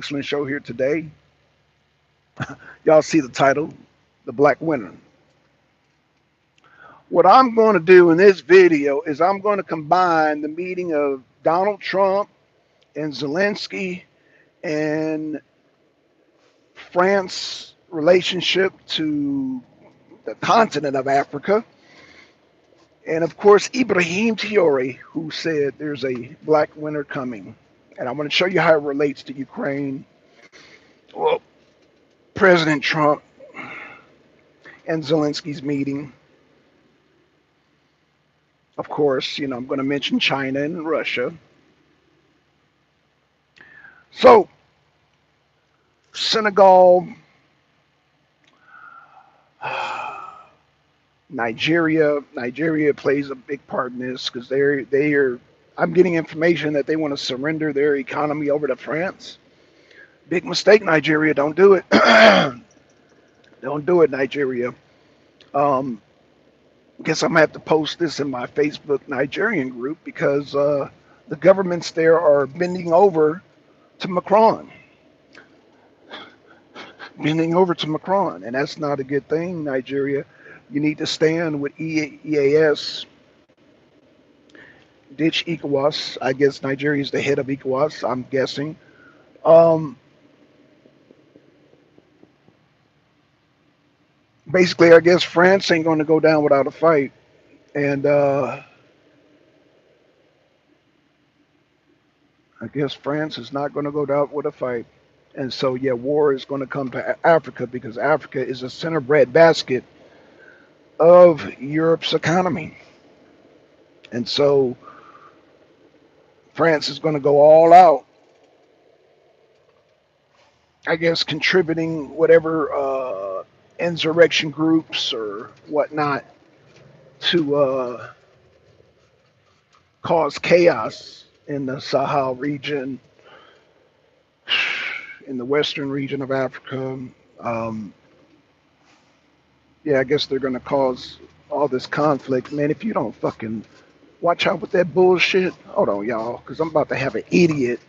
excellent show here today. Y'all see the title, The Black Winner. What I'm going to do in this video is I'm going to combine the meeting of Donald Trump and Zelensky and France's relationship to the continent of Africa. And of course, Ibrahim Traore, who said there's a black winter coming. And I'm going to show you how it relates to Ukraine. Well, President Trump and Zelensky's meeting. Of course, I'm going to mention China and Russia. So, Senegal, Nigeria plays a big part in this because they are. I'm getting information that they want to surrender their economy over to France. Big mistake, Nigeria. Don't do it. Don't do it, Nigeria. Guess I'm gonna have to post this in my Facebook Nigerian group because the governments there are bending over to Macron, and that's not a good thing. Nigeria, you need to stand with EAS, ditch ECOWAS. I guess Nigeria is the head of ECOWAS. I'm guessing. Um, Basically, I guess France ain't going to go down without a fight, and I guess France is not going to go down with a fight. And so, yeah, war is going to come to Africa because Africa is a center breadbasket of Europe's economy. And so, France is going to go all out, I guess, contributing whatever insurrection groups or whatnot to cause chaos in the Sahel region, in the western region of Africa. Um, yeah, I guess they're going to cause all this conflict. Man, if you don't fucking watch out with that bullshit, hold on, y'all, because I'm about to have an idiot.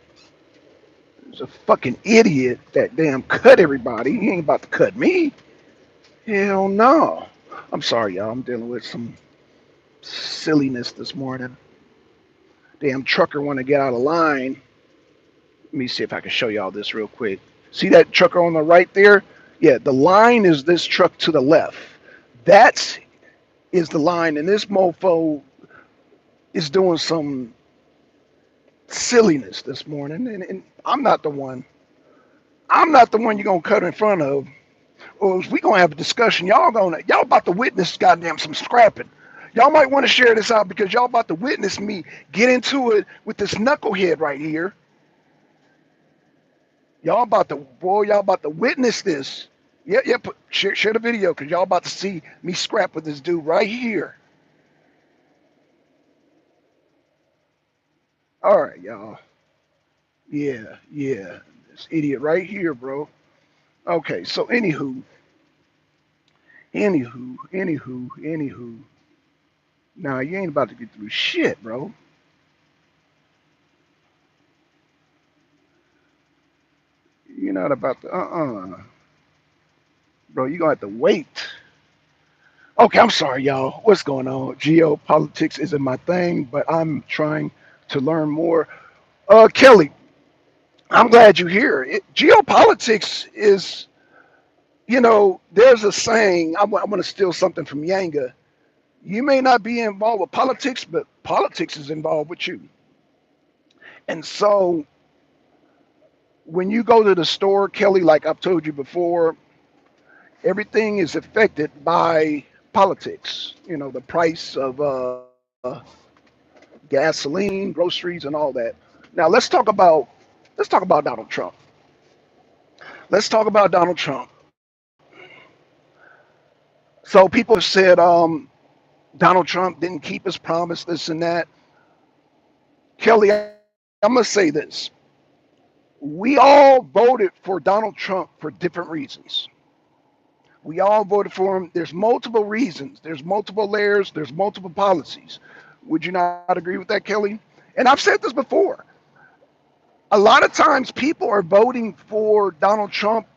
There's a fucking idiot that damn cut everybody. He ain't about to cut me. Hell no. I'm sorry, y'all. I'm dealing with some silliness this morning. Damn trucker want to get out of line. Let me see if I can show y'all this real quick. See that trucker on the right there? Yeah, the line is this truck to the left. That is the line, and this mofo is doing some silliness this morning, and I'm not the one. I'm not the one you're gonna cut in front of. Or if we gonna have a discussion, y'all about to witness goddamn some scrapping. Y'all might want to share this out because y'all about to witness me get into it with this knucklehead right here. Y'all about to witness this. Yeah, share the video because y'all about to see me scrap with this dude right here. All right, y'all. Yeah. This idiot right here, bro. Okay, so anywho. Nah, you ain't about to get through shit, bro. You're not about to, bro, you gonna have to wait. Okay, I'm sorry, y'all. What's going on? Geopolitics isn't my thing, but I'm trying to learn more. Kelly, I'm glad you're here. Geopolitics is, there's a saying, I'm going to steal something from Yanga. You may not be involved with politics, but politics is involved with you. And so when you go to the store, Kelly, like I've told you before, everything is affected by politics. The price of gasoline, groceries, and all that. Now let's talk about Donald Trump. Let's talk about Donald Trump. So people have said Donald Trump didn't keep his promise, this and that. Kelly, I'm gonna say this: we all voted for Donald Trump for different reasons. We all voted for him. There's multiple reasons. There's multiple layers. There's multiple policies. Would you not agree with that, Kelly? And I've said this before. A lot of times people are voting for Donald Trump,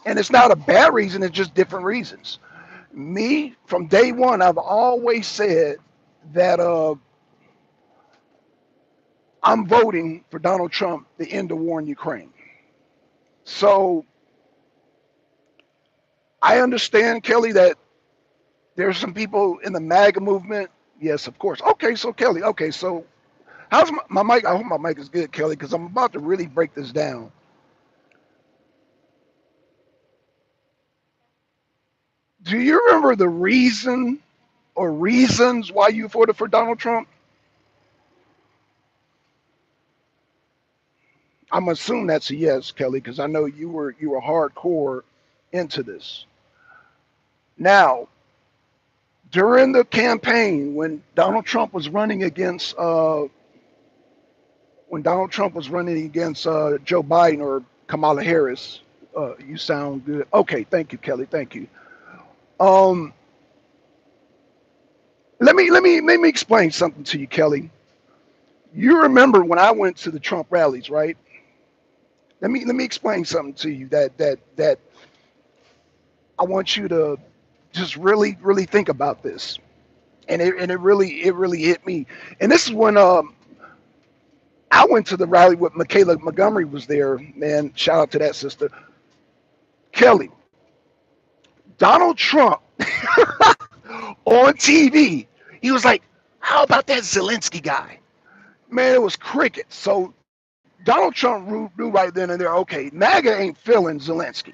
and it's not a bad reason, it's just different reasons. Me, from day one, I've always said that I'm voting for Donald Trump to end the war in Ukraine. So I understand, Kelly, that there's some people in the MAGA movement. Yes, of course. Okay, so Kelly, okay, so how's my mic? I hope my mic is good, Kelly, because I'm about to really break this down. Do you remember the reason or reasons why you voted for Donald Trump? I'm assuming that's a yes, Kelly, because I know you were hardcore into this. Now, during the campaign, when Donald Trump was running against Joe Biden or Kamala Harris, you sound good. Okay, thank you, Kelly. Thank you. Um, let me explain something to you, Kelly. You remember when I went to the Trump rallies, right? Let me explain something to you that I want you to just really think about this. And it really hit me. And this is when I went to the rally with Michaela Montgomery was there. Man, shout out to that sister. Kelly, Donald Trump on TV, he was like, "How about that Zelensky guy?" Man, it was crickets. So Donald Trump knew right then and there, okay, MAGA ain't feeling Zelensky.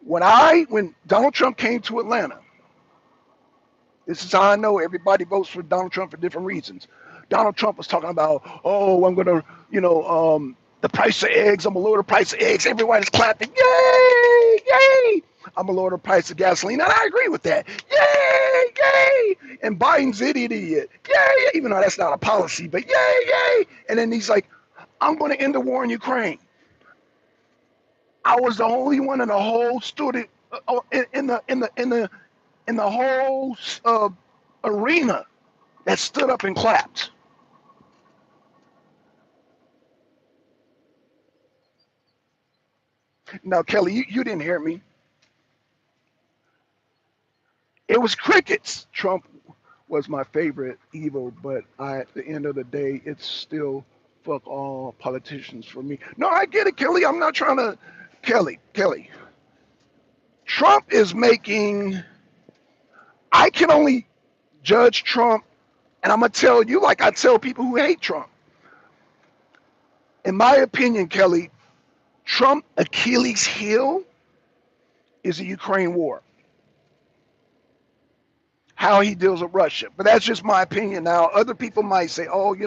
When Donald Trump came to Atlanta, this is how I know everybody votes for Donald Trump for different reasons. Donald Trump was talking about, oh, I'm gonna, the price of eggs. I'm gonna lower the price of eggs. Everybody's clapping, yay, yay. I'm gonna lower the price of gasoline, and I agree with that. Yay, yay. And Biden's idiot, yay, even though that's not a policy, but yay, yay. And then he's like, I'm gonna end the war in Ukraine. I was the only one in the whole student in the whole arena that stood up and clapped. Now, Kelly, you didn't hear me. It was crickets. Trump was my favorite evil, but at the end of the day, it's still fuck all politicians for me. No, I get it, Kelly. I'm not trying to. Kelly. Trump is making. I can only judge Trump, and I'm gonna tell you like I tell people who hate Trump. In my opinion, Kelly, Trump Achilles heel is the Ukraine war. How he deals with Russia. But that's just my opinion. Now, other people might say, oh, I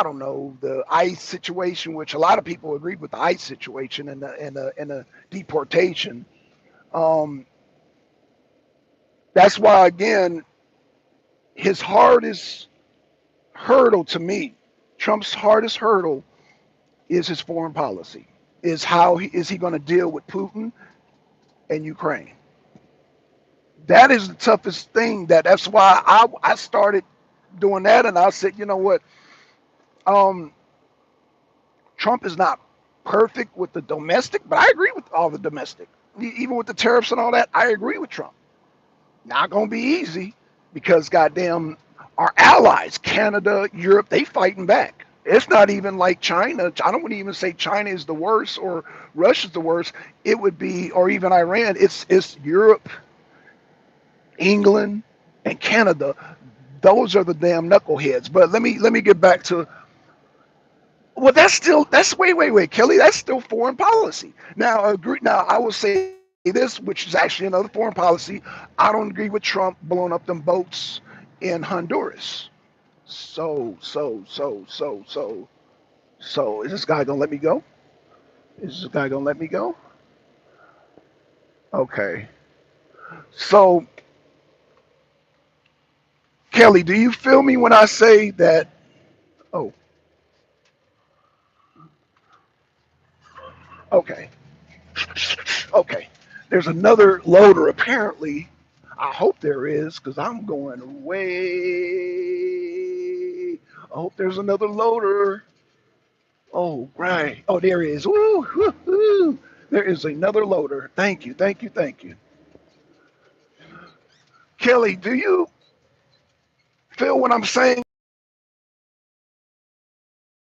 don't know, the ICE situation, which a lot of people agree with the ICE situation and the deportation. Um, that's why, again, his hardest hurdle to me, Trump's hardest hurdle is his foreign policy. Is how is he going to deal with Putin and Ukraine? That is the toughest thing. That's why I started doing that, and I said, you know what, um, Trump is not perfect with the domestic, but I agree with all the domestic, even with the tariffs and all that. I agree with Trump. Not gonna be easy because goddamn, our allies, Canada, Europe, they fighting back. It's not even like China. I don't want to even say China is the worst or Russia's the worst. It would be, or even Iran. It's Europe, England, and Canada. Those are the damn knuckleheads. But let me get back to, well, that's wait, Kelly. That's still foreign policy. Now, agree. Now, I will say this, which is actually another foreign policy. I don't agree with Trump blowing up them boats in Honduras. So, is this guy gonna let me go? Is this guy gonna let me go? Okay. So, Kelly, do you feel me when I say that? Oh, okay. Okay. There's another loader apparently. I hope there is because I'm going way. I hope there's another loader. Oh, right. Oh, there is. Woo, woo, woo. There is another loader. Thank you, thank you, thank you. Kelly, do you feel what I'm saying?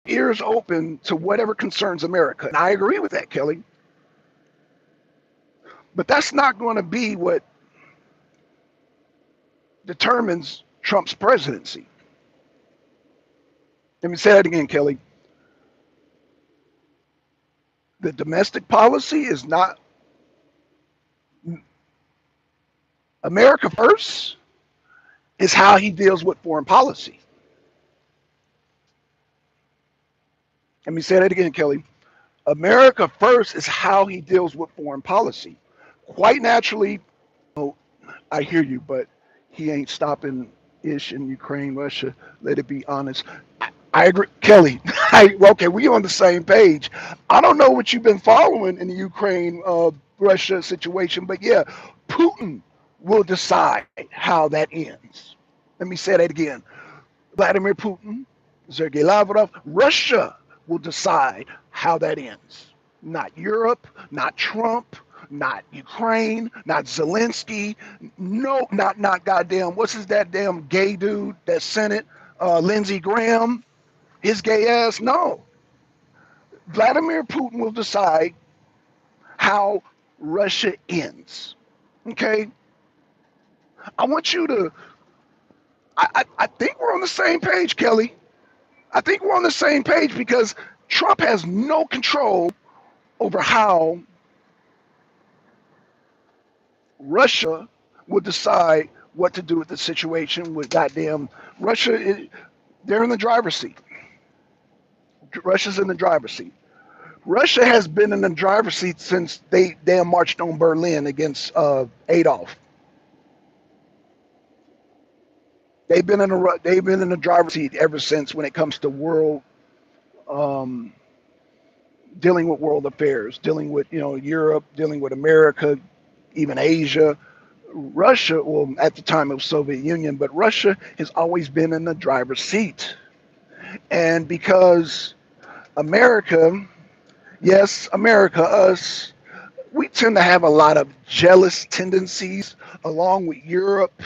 Ears open to whatever concerns America. And I agree with that, Kelly. But that's not going to be what determines Trump's presidency. Let me say that again, Kelly. The domestic policy is not America first, is how he deals with foreign policy. Let me say that again, Kelly. America first is how he deals with foreign policy. Quite naturally, oh, I hear you, but he ain't stopping ish in Ukraine, Russia. Let it be honest. I agree, Kelly. Okay, we on the same page. I don't know what you've been following in the Ukraine Russia situation, but yeah, Putin will decide how that ends. Let me say that again. Vladimir Putin, Sergei Lavrov, Russia will decide how that ends. Not Europe, not Trump, not Ukraine, not Zelensky, no, not goddamn, what's his that damn gay dude that Senate, Lindsey Graham, his gay ass. No, Vladimir Putin will decide how Russia ends. Okay, I want you to. I think we're on the same page, Kelly. I think we're on the same page because Trump has no control over how Russia will decide what to do with the situation with goddamn Russia. They're in the driver's seat. Russia's in the driver's seat. Russia has been in the driver's seat since they damn marched on Berlin against Adolf. They've been in the driver's seat ever since when it comes to world um, dealing with world affairs, dealing with Europe, dealing with America, even Asia. Russia, well, at the time it was Soviet Union, but Russia has always been in the driver's seat. And because America, yes, America, us, we tend to have a lot of jealous tendencies along with Europe,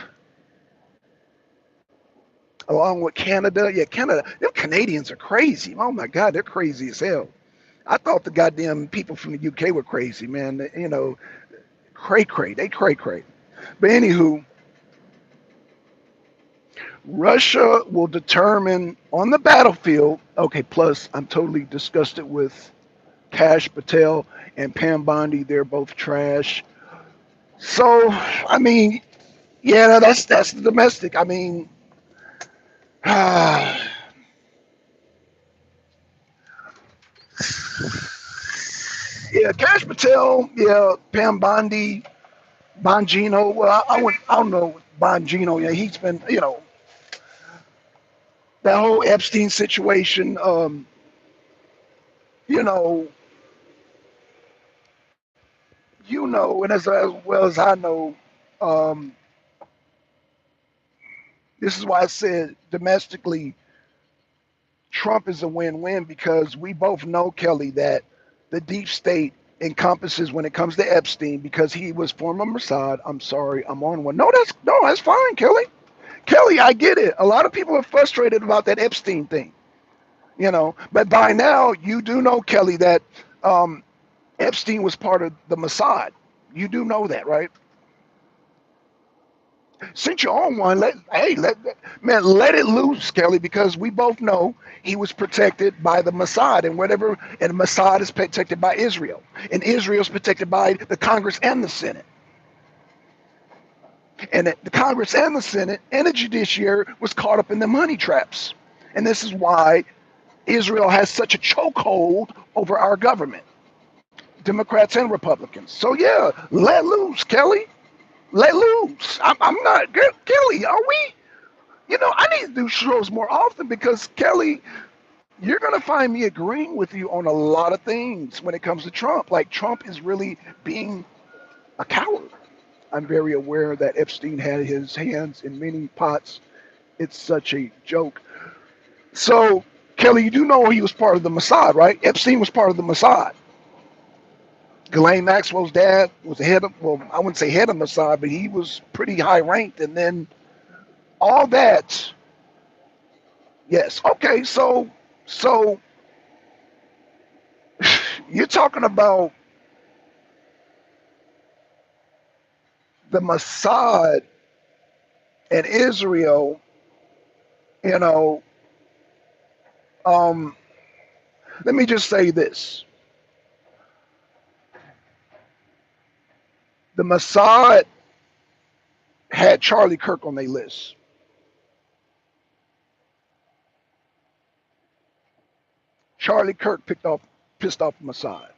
along with Canada. Yeah, Canada, them Canadians are crazy. Oh my God, they're crazy as hell. I thought the goddamn people from the UK were crazy, man. Cray cray, they cray cray. But anywho, Russia will determine on the battlefield. Okay, plus I'm totally disgusted with Kash Patel and Pam Bondi. They're both trash. So, I mean, yeah, that's the domestic. I mean, yeah, Kash Patel, yeah, Pam Bondi, Bongino. Well, I don't know Bongino. Yeah, he's been, that whole Epstein situation. You know, and as well as I know, um, this is why I said domestically, Trump is a win-win because we both know, Kelly, that the deep state encompasses when it comes to Epstein because he was former Mossad. I'm sorry, I'm on one. No, that's fine, Kelly. Kelly, I get it. A lot of people are frustrated about that Epstein thing, But by now, you do know, Kelly, that um, Epstein was part of the Mossad. You do know that, right? Since you're on one, let it loose, Kelly, because we both know he was protected by the Mossad and whatever, and Mossad is protected by Israel, and Israel is protected by the Congress and the Senate, and the Congress and the Senate and the judiciary was caught up in the money traps, and this is why Israel has such a chokehold over our government, Democrats and Republicans. So yeah, let loose, Kelly. Let loose. I'm not Kelly. Are we? I need to do shows more often because Kelly, you're gonna find me agreeing with you on a lot of things when it comes to Trump. Like Trump is really being a coward. I'm very aware that Epstein had his hands in many pots. It's such a joke. So, Kelly, you do know he was part of the Mossad, right? Epstein was part of the Mossad. Ghislaine Maxwell's dad was the head of, well, I wouldn't say head of Mossad, but he was pretty high ranked. And then all that, yes. Okay, so you're talking about the Mossad and Israel, you know, um, let me just say this. The Mossad had Charlie Kirk on their list. Charlie Kirk pissed off the Mossad.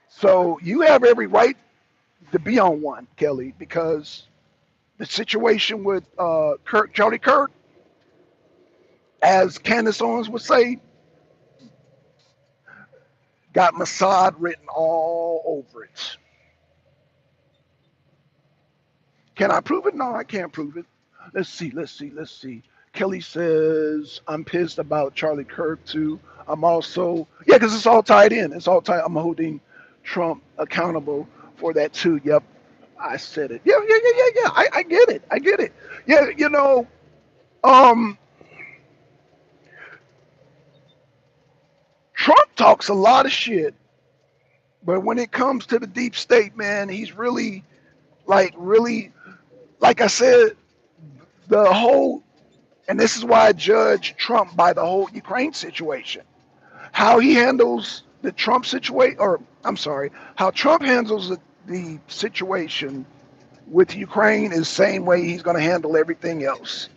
So you have every right to be on one, Kelly, because the situation with Charlie Kirk, as Candace Owens would say, got Mossad written all over it. Can I prove it? No, I can't prove it. Let's see. Kelly says, I'm pissed about Charlie Kirk too. I'm also, yeah, because it's all tied in. It's all tied. I'm holding Trump accountable for that too. Yep, I said it. Yeah. I get it. I get it. Yeah, um, Trump talks a lot of shit, but when it comes to the deep state, man, he's really, like I said, the whole, and this is why I judge Trump by the whole Ukraine situation. How he handles the Trump situation, or I'm sorry, how Trump handles the situation with Ukraine is the same way he's going to handle everything else.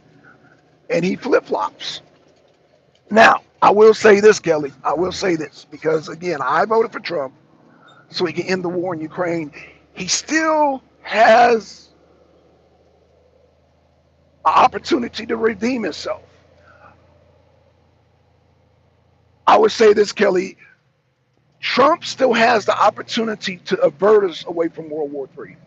And he flip flops. Now, I will say this, Kelly. I will say this because, again, I voted for Trump so he can end the war in Ukraine. He still has an opportunity to redeem himself. I would say this, Kelly. Trump still has the opportunity to avert us away from World War III.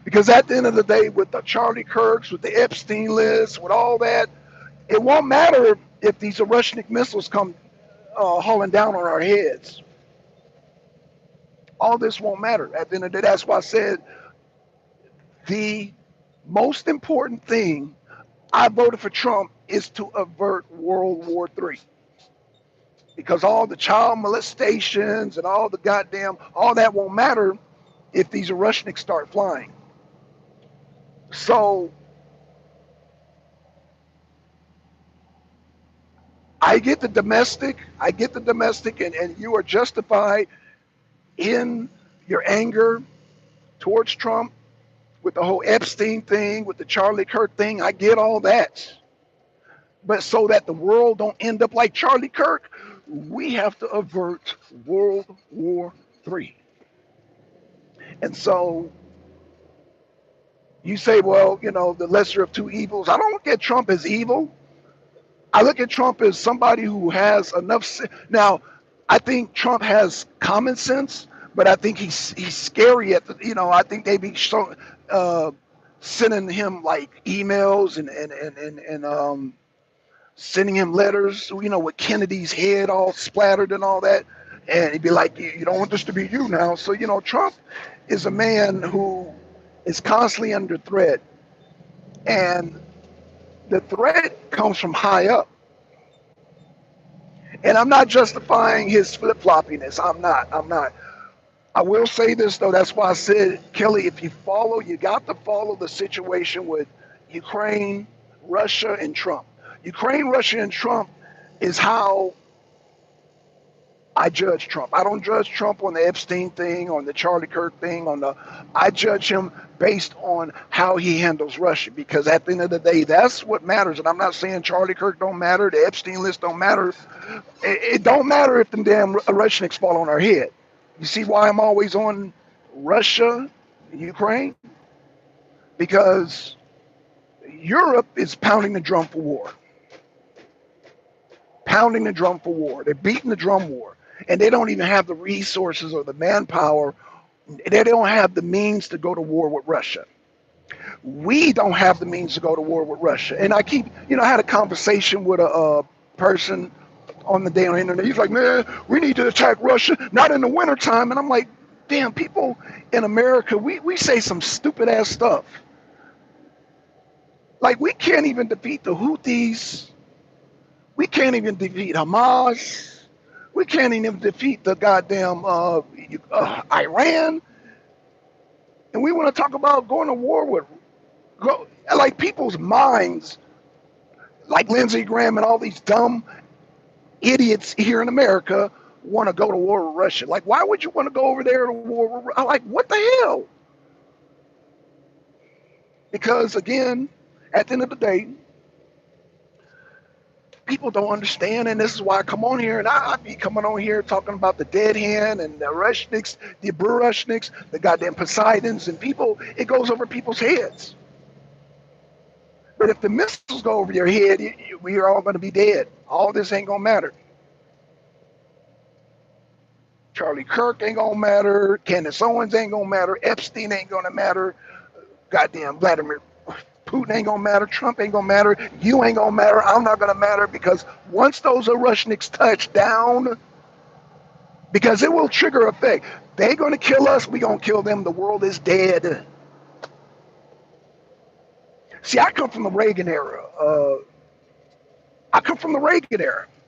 Because at the end of the day, with the Charlie Kirks, with the Epstein list, with all that, it won't matter if these Russian missiles come hauling down on our heads. All this won't matter. At the end of the day, that's why I said the most important thing I voted for Trump is to avert World War III. Because all the child molestations and all the goddamn, all that won't matter if these Russians start flying. So I get the domestic, and you are justified in your anger towards Trump with the whole Epstein thing, with the Charlie Kirk thing. I get all that. But so that the world don't end up like Charlie Kirk, we have to avert World War III. And so you say, well, the lesser of two evils. I don't look at Trump as evil. I look at Trump as somebody who has enough. Now, I think Trump has common sense, but I think he's scary at the. I think they be sending him like emails and sending him letters. With Kennedy's head all splattered and all that, and he'd be like, you don't want this to be you now. So Trump is a man who is constantly under threat, and the threat comes from high up. And I'm not justifying his flip floppiness. I'm not. I will say this though. That's why I said, Kelly, if you got to follow the situation with Ukraine, Russia, and Trump. Ukraine, Russia, and Trump is how I judge Trump. I don't judge Trump on the Epstein thing, on the Charlie Kirk thing, I judge him based on how he handles Russia, because at the end of the day, that's what matters. And I'm not saying Charlie Kirk don't matter, the Epstein list don't matter. It don't matter if them damn Russians fall on our head. You see why I'm always on Russia, Ukraine? Because Europe is pounding the drum for war. Pounding the drum for war. They're beating the drum war. And they don't even have the resources or the manpower. They don't have the means to go to war with Russia. We don't have the means to go to war with Russia. And I keep, I had a conversation with a person on the day on the internet. He's like, man, we need to attack Russia, not in the wintertime. And I'm like, damn, people in America, we say some stupid ass stuff. Like, we can't even defeat the Houthis. We can't even defeat Hamas. We can't even defeat the goddamn Iran. And we want to talk about going to war with, like, people's minds, like Lindsey Graham and all these dumb idiots here in America want to go to war with Russia. Like, why would you want to go over there to war with Russia? Like, what the hell? Because, again, at the end of the day, people don't understand, and this is why I come on here, and I be coming on here talking about the dead hand and the Rushniks, the Brushniks, the goddamn Poseidons, and people, it goes over people's heads. But if the missiles go over your head, we are all going to be dead. All this ain't going to matter. Charlie Kirk ain't going to matter. Candace Owens ain't going to matter. Epstein ain't going to matter. Goddamn Vladimir Putin ain't going to matter. Trump ain't going to matter. You ain't going to matter. I'm not going to matter, because once those Rushniks touch down, because it will trigger effect. They're going to kill us. We're going to kill them. The world is dead. See, I come from the Reagan era.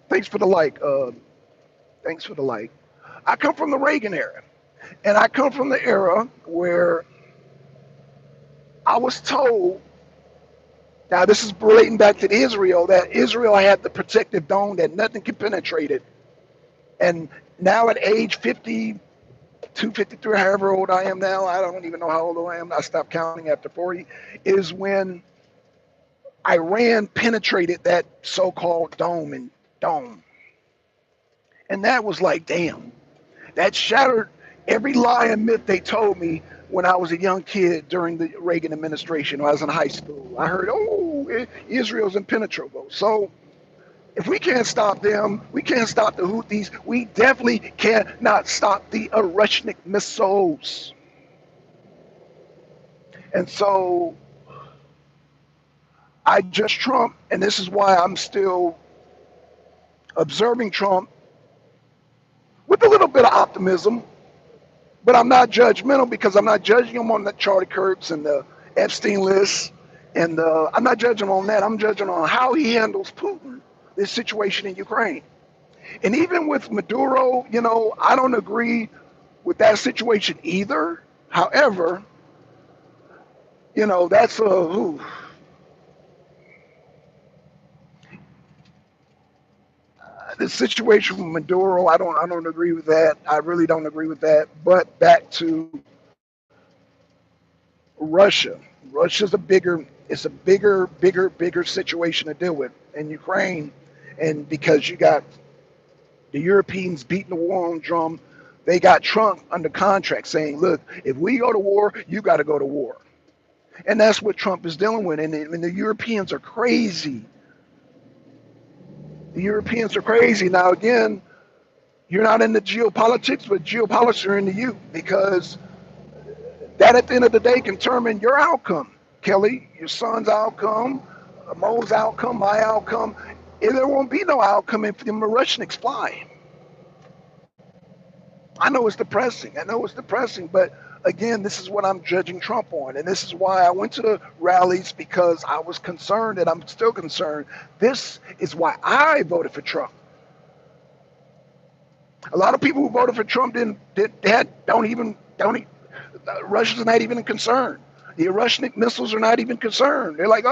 Thanks for the like. Thanks for the like. I come from the Reagan era. And I come from the era where I was told, now this is relating back to Israel, that Israel had the protective dome that nothing could penetrate it. And now at age 52, 53, however old I am now, I don't even know how old I am. I stopped counting after 40, is when Iran penetrated that so-called dome. And that was like, damn, that shattered every lie and myth they told me when I was a young kid during the Reagan administration when I was in high school. I heard, Israel's impenetrable. So if we can't stop them, we can't stop the Houthis, we definitely cannot stop the Rushnik missiles. And so I judge Trump, and this is why I'm still observing Trump with a little bit of optimism, but I'm not judgmental, because I'm not judging him on the Charlie Kirks and the Epstein list, and I'm not judging him on that. I'm judging on how he handles Putin, this situation in Ukraine. And even with Maduro, I don't agree with that situation either. However, that's the situation with Maduro, I don't agree with that. I really don't agree with that. But back to Russia. Russia's bigger situation to deal with. And Ukraine, and because you got the Europeans beating the war on drum, they got Trump under contract saying, look, if we go to war, you got to go to war. And that's what Trump is dealing with. And the Europeans are crazy. The Europeans are crazy. Now, again, you're not into geopolitics, but geopolitics are into you, because that at the end of the day can determine your outcome. Kelly, your son's outcome, Mo's outcome, my outcome. There won't be no outcome if the Rushniks fly. I know it's depressing, but again, this is what I'm judging Trump on. And this is why I went to the rallies, because I was concerned, and I'm still concerned. This is why I voted for Trump. A lot of people who voted for Trump Russia's not even concerned. The Rushnik missiles are not even concerned. They're like,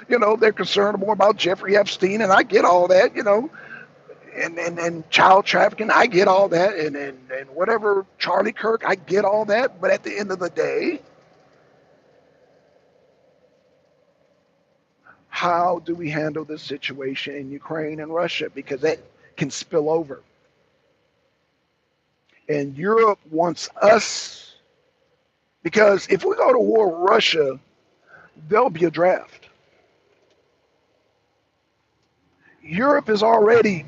they're concerned more about Jeffrey Epstein, and I get all that, and child trafficking, I get all that, and whatever, Charlie Kirk, I get all that. But at the end of the day, how do we handle this situation in Ukraine and Russia? Because that can spill over. And Europe wants us, because if we go to war with Russia, there'll be a draft. Europe is already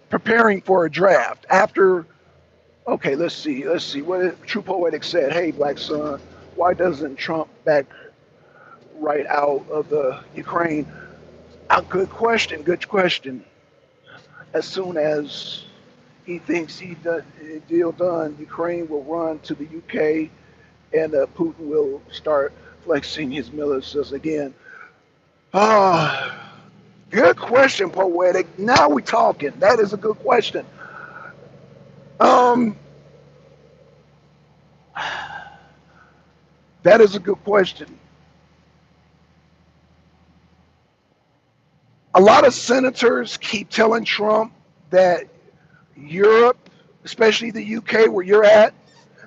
preparing for a draft after, okay, let's see what True Poetic said. Hey, Black Son, Why doesn't Trump back right out of the Ukraine? Good question. Good question. As soon as he thinks he done deal done, Ukraine will run to the UK, and Putin will start flexing his militias again. Ah, good question, poetic. Now we talking. That is a good question. Um, that is a good question. A lot of senators keep telling Trump that Europe, especially the UK, where you're at,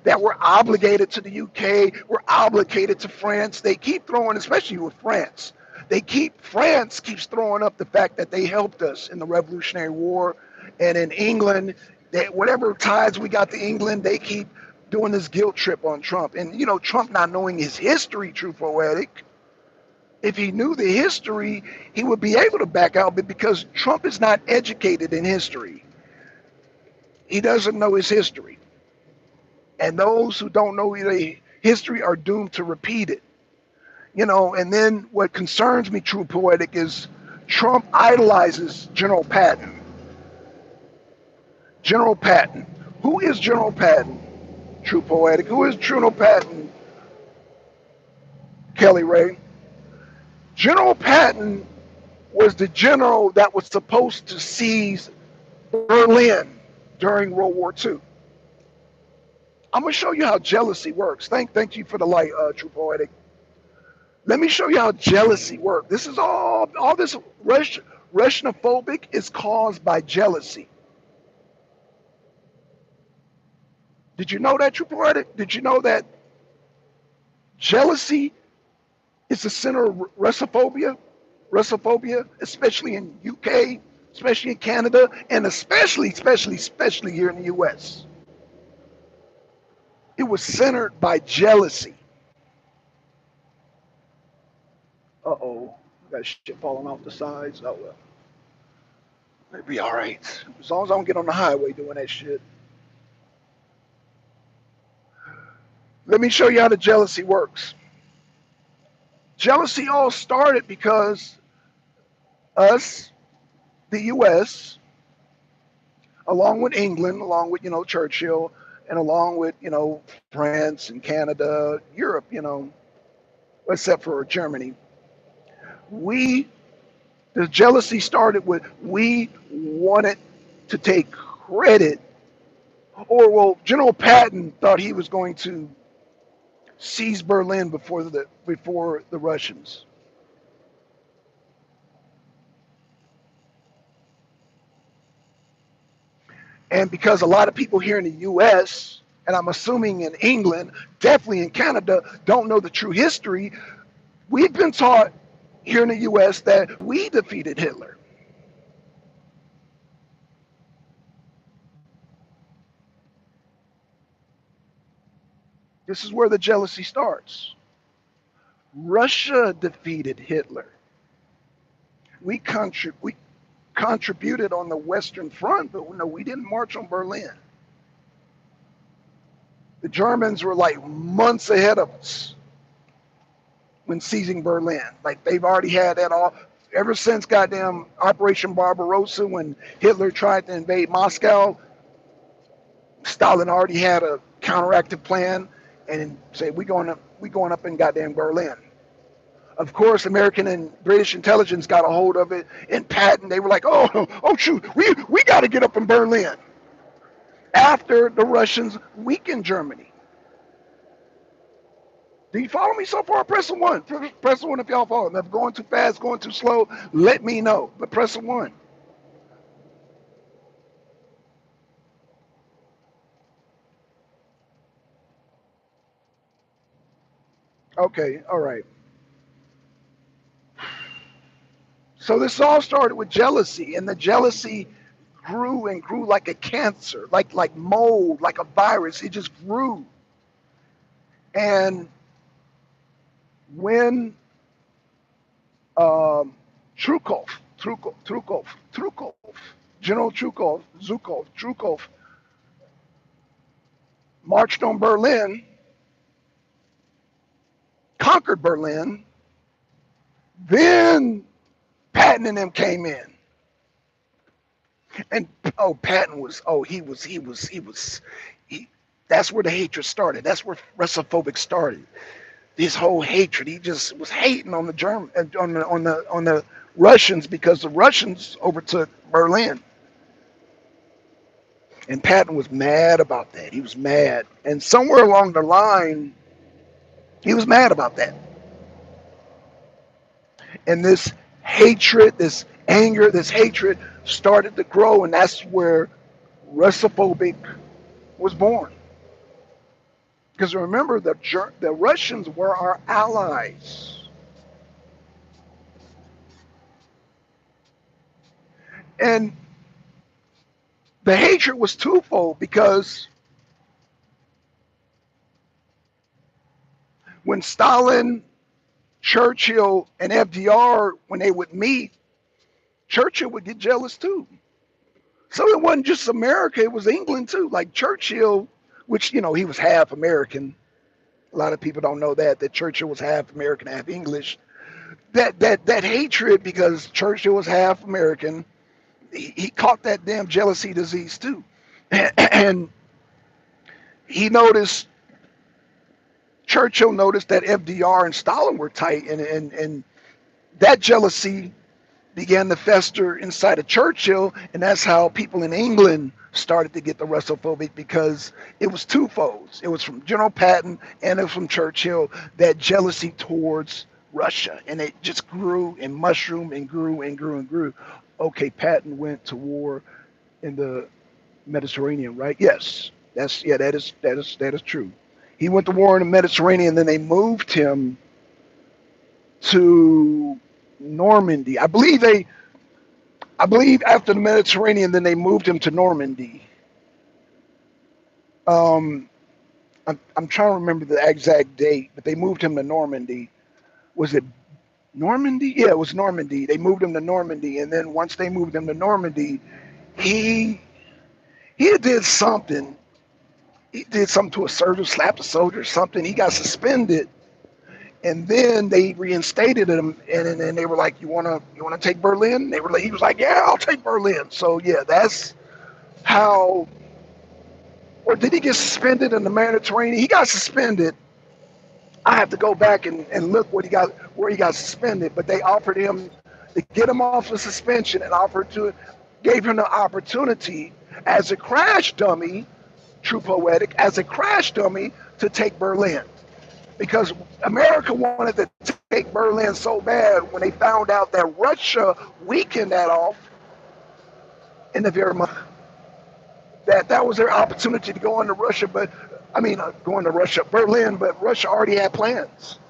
that we're obligated to the UK, we're obligated to France. They keep throwing, especially with France, France keeps throwing up the fact that they helped us in the Revolutionary War, and in England, that whatever ties we got to England, they keep doing this guilt trip on Trump. And you know, Trump not knowing his history, true poetic. If he knew the history, he would be able to back out, but because Trump is not educated in history, he doesn't know his history. And those who don't know the history are doomed to repeat it. You know, and then what concerns me, true poetic, is Trump idolizes General Patton. General Patton. Who is General Patton, true poetic? Who is General Patton, Kelly Ray? General Patton was the general that was supposed to seize Berlin during World War II. I'm gonna show you how jealousy works. Thank you for the light, true poetic. Let me show you how jealousy works. This is all this Russianophobic is caused by jealousy. Did you know that, true poetic? Did you know that jealousy is the center of Russophobia? Russophobia, especially in UK, especially in Canada, and especially here in the US. It was centered by jealousy. Uh-oh, got shit falling off the sides. Oh well, it'll be all right. As long as I don't get on the highway doing that shit. Let me show you how the jealousy works. Jealousy all started because us, the US, along with England, along with, Churchill, and along with, France and Canada, Europe, except for Germany, we, the jealousy started with, we wanted to take credit, or well, General Patton thought he was going to seize Berlin before the Russians. And because a lot of people here in the US, and I'm assuming in England, definitely in Canada, don't know the true history, we've been taught here in the US that we defeated Hitler. This is where the jealousy starts. Russia defeated Hitler. We contributed on the Western Front, but no, we didn't march on Berlin. The Germans were like months ahead of us when seizing Berlin. Like they've already had that all ever since goddamn Operation Barbarossa when Hitler tried to invade Moscow. Stalin already had a counteractive plan and said we going up in goddamn Berlin. Of course, American and British intelligence got a hold of it and Patton. They were like, oh shoot, we got to get up in Berlin. After the Russians weakened Germany. Do you follow me so far? Press a one. Press a one if y'all follow. If I'm going too fast, going too slow, let me know. But press a one. Okay, all right. So this all started with jealousy, and the jealousy grew and grew like a cancer, like mold, like a virus. It just grew. And when Trukov, General Zhukov marched on Berlin, conquered Berlin. Then Patton and them came in. And oh, Patton was, oh, he, that's where the hatred started. That's where Russophobic started. This whole hatred. He just was hating on the German, on the Russians because the Russians overtook Berlin. And Patton was mad about that. He was mad. And somewhere along the line, he was mad about that. And this hatred, this anger, this hatred started to grow. And that's where Russophobic was born. Because remember, the Russians were our allies. And the hatred was twofold because when Stalin, Churchill, and FDR, when they would meet, Churchill would get jealous too. So it wasn't just America, it was England too. Like Churchill, which, he was half American. A lot of people don't know that Churchill was half American, half English. That hatred, because Churchill was half American, he caught that damn jealousy disease too. And he noticed, Churchill noticed that FDR and Stalin were tight, and that jealousy began to fester inside of Churchill, and that's how people in England started to get the Russophobic, because it was twofold. It was from General Patton and it was from Churchill, that jealousy towards Russia, and it just grew and mushroomed and grew and grew and grew. Okay, Patton went to war in the Mediterranean, right? Yes, that is true. He went to war in the Mediterranean, then they moved him to Normandy. I believe after the Mediterranean, then they moved him to Normandy. Um, I'm trying to remember the exact date, but they moved him to Normandy. Was it Normandy? Yeah, it was Normandy. They moved him to Normandy, and then once they moved him to Normandy, he he did something. He did something to a soldier, slapped a soldier, or something. He got suspended, and then they reinstated him, and then they were like, "You wanna take Berlin?" They were like, he was like, "Yeah, I'll take Berlin." So yeah, that's how. Or did he get suspended in the Mediterranean? He got suspended. I have to go back and look where he got suspended, but they offered him to get him off of suspension and gave him the opportunity as a crash dummy, true poetic, as a crash dummy to take Berlin. Because America wanted to take Berlin so bad when they found out that Russia weakened that off in the Wehrmacht, that was their opportunity to go into Russia, but I mean, going to Russia, Berlin, but Russia already had plans.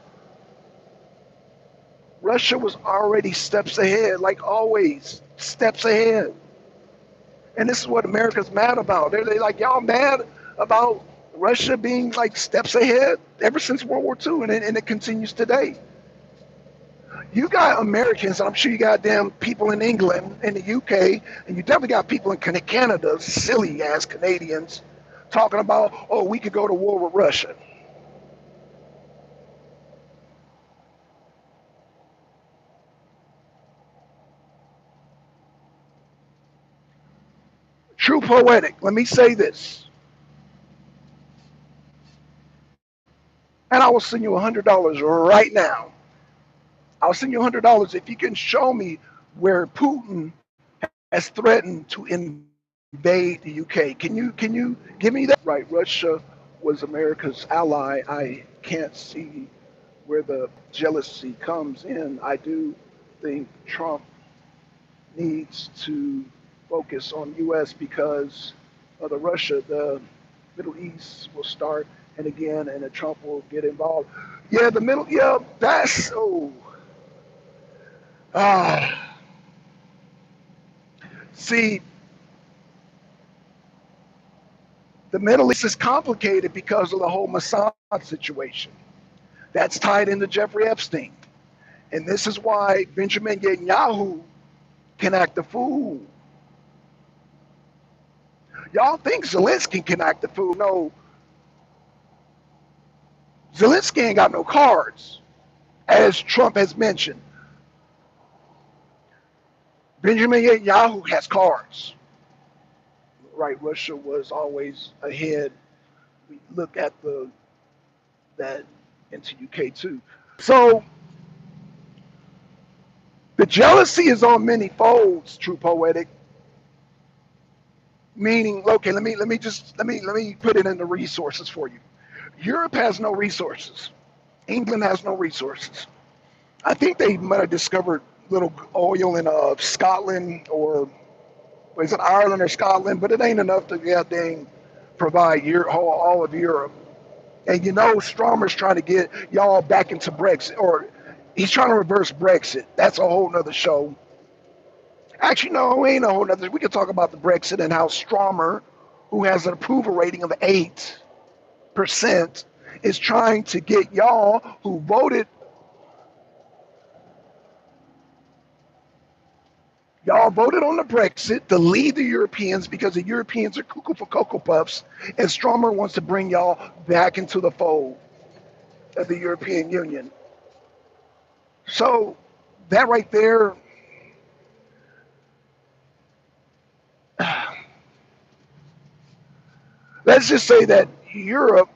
Russia was already steps ahead, like always, steps ahead. And this is what America's mad about. They're like, y'all mad about Russia being like steps ahead ever since World War II, and it continues today. You got Americans, and I'm sure you got damn people in England, in the UK, and you definitely got people in Canada, silly ass Canadians, talking about, oh, we could go to war with Russia. True poetic. Let me say this, and I will send you $100 right now. I'll send you $100 if you can show me where Putin has threatened to invade the UK. Can you give me that? Right, Russia was America's ally. I can't see where the jealousy comes in. I do think Trump needs to focus on U.S. because of the Russia, the Middle East will start, and again, and Trump will get involved. Yeah, yeah, that's, oh, ah. See, the Middle East is complicated because of the whole Mossad situation. That's tied into Jeffrey Epstein. And this is why Benjamin Netanyahu can act the fool. Y'all think Zelensky can act the fool. No, Zelensky ain't got no cards, as Trump has mentioned. Benjamin Netanyahu has cards. Right, Russia was always ahead. We look at that into UK too. So the jealousy is on many folds, True Poetic. Meaning, okay, let me put it into resources for you. Europe has no resources. England has no resources. I think they might have discovered little oil in Scotland, or is it Ireland or Scotland? But it ain't enough to goddamn provide all of Europe. And you know, Stromer's trying to get y'all back into Brexit, or he's trying to reverse Brexit. That's a whole nother show. Actually, no, ain't a whole nother. We can talk about the Brexit and how Stromer, who has an approval rating of 8%, is trying to get y'all who voted. Y'all voted on the Brexit to leave the Europeans because the Europeans are cuckoo for Cocoa Puffs, and Stromer wants to bring y'all back into the fold of the European Union. So that right there, let's just say that Europe,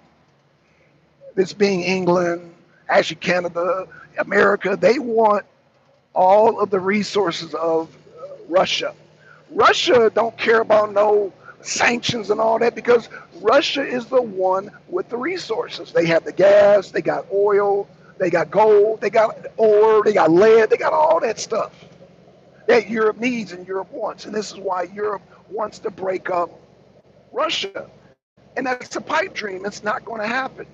this being England, actually Canada, America, they want all of the resources of Russia. Russia don't care about no sanctions and all that because Russia is the one with the resources. They have the gas, they got oil, they got gold, they got ore, they got lead, they got all that stuff that Europe needs and Europe wants. And this is why Europe wants to break up Russia. And that's a pipe dream. It's not going to happen.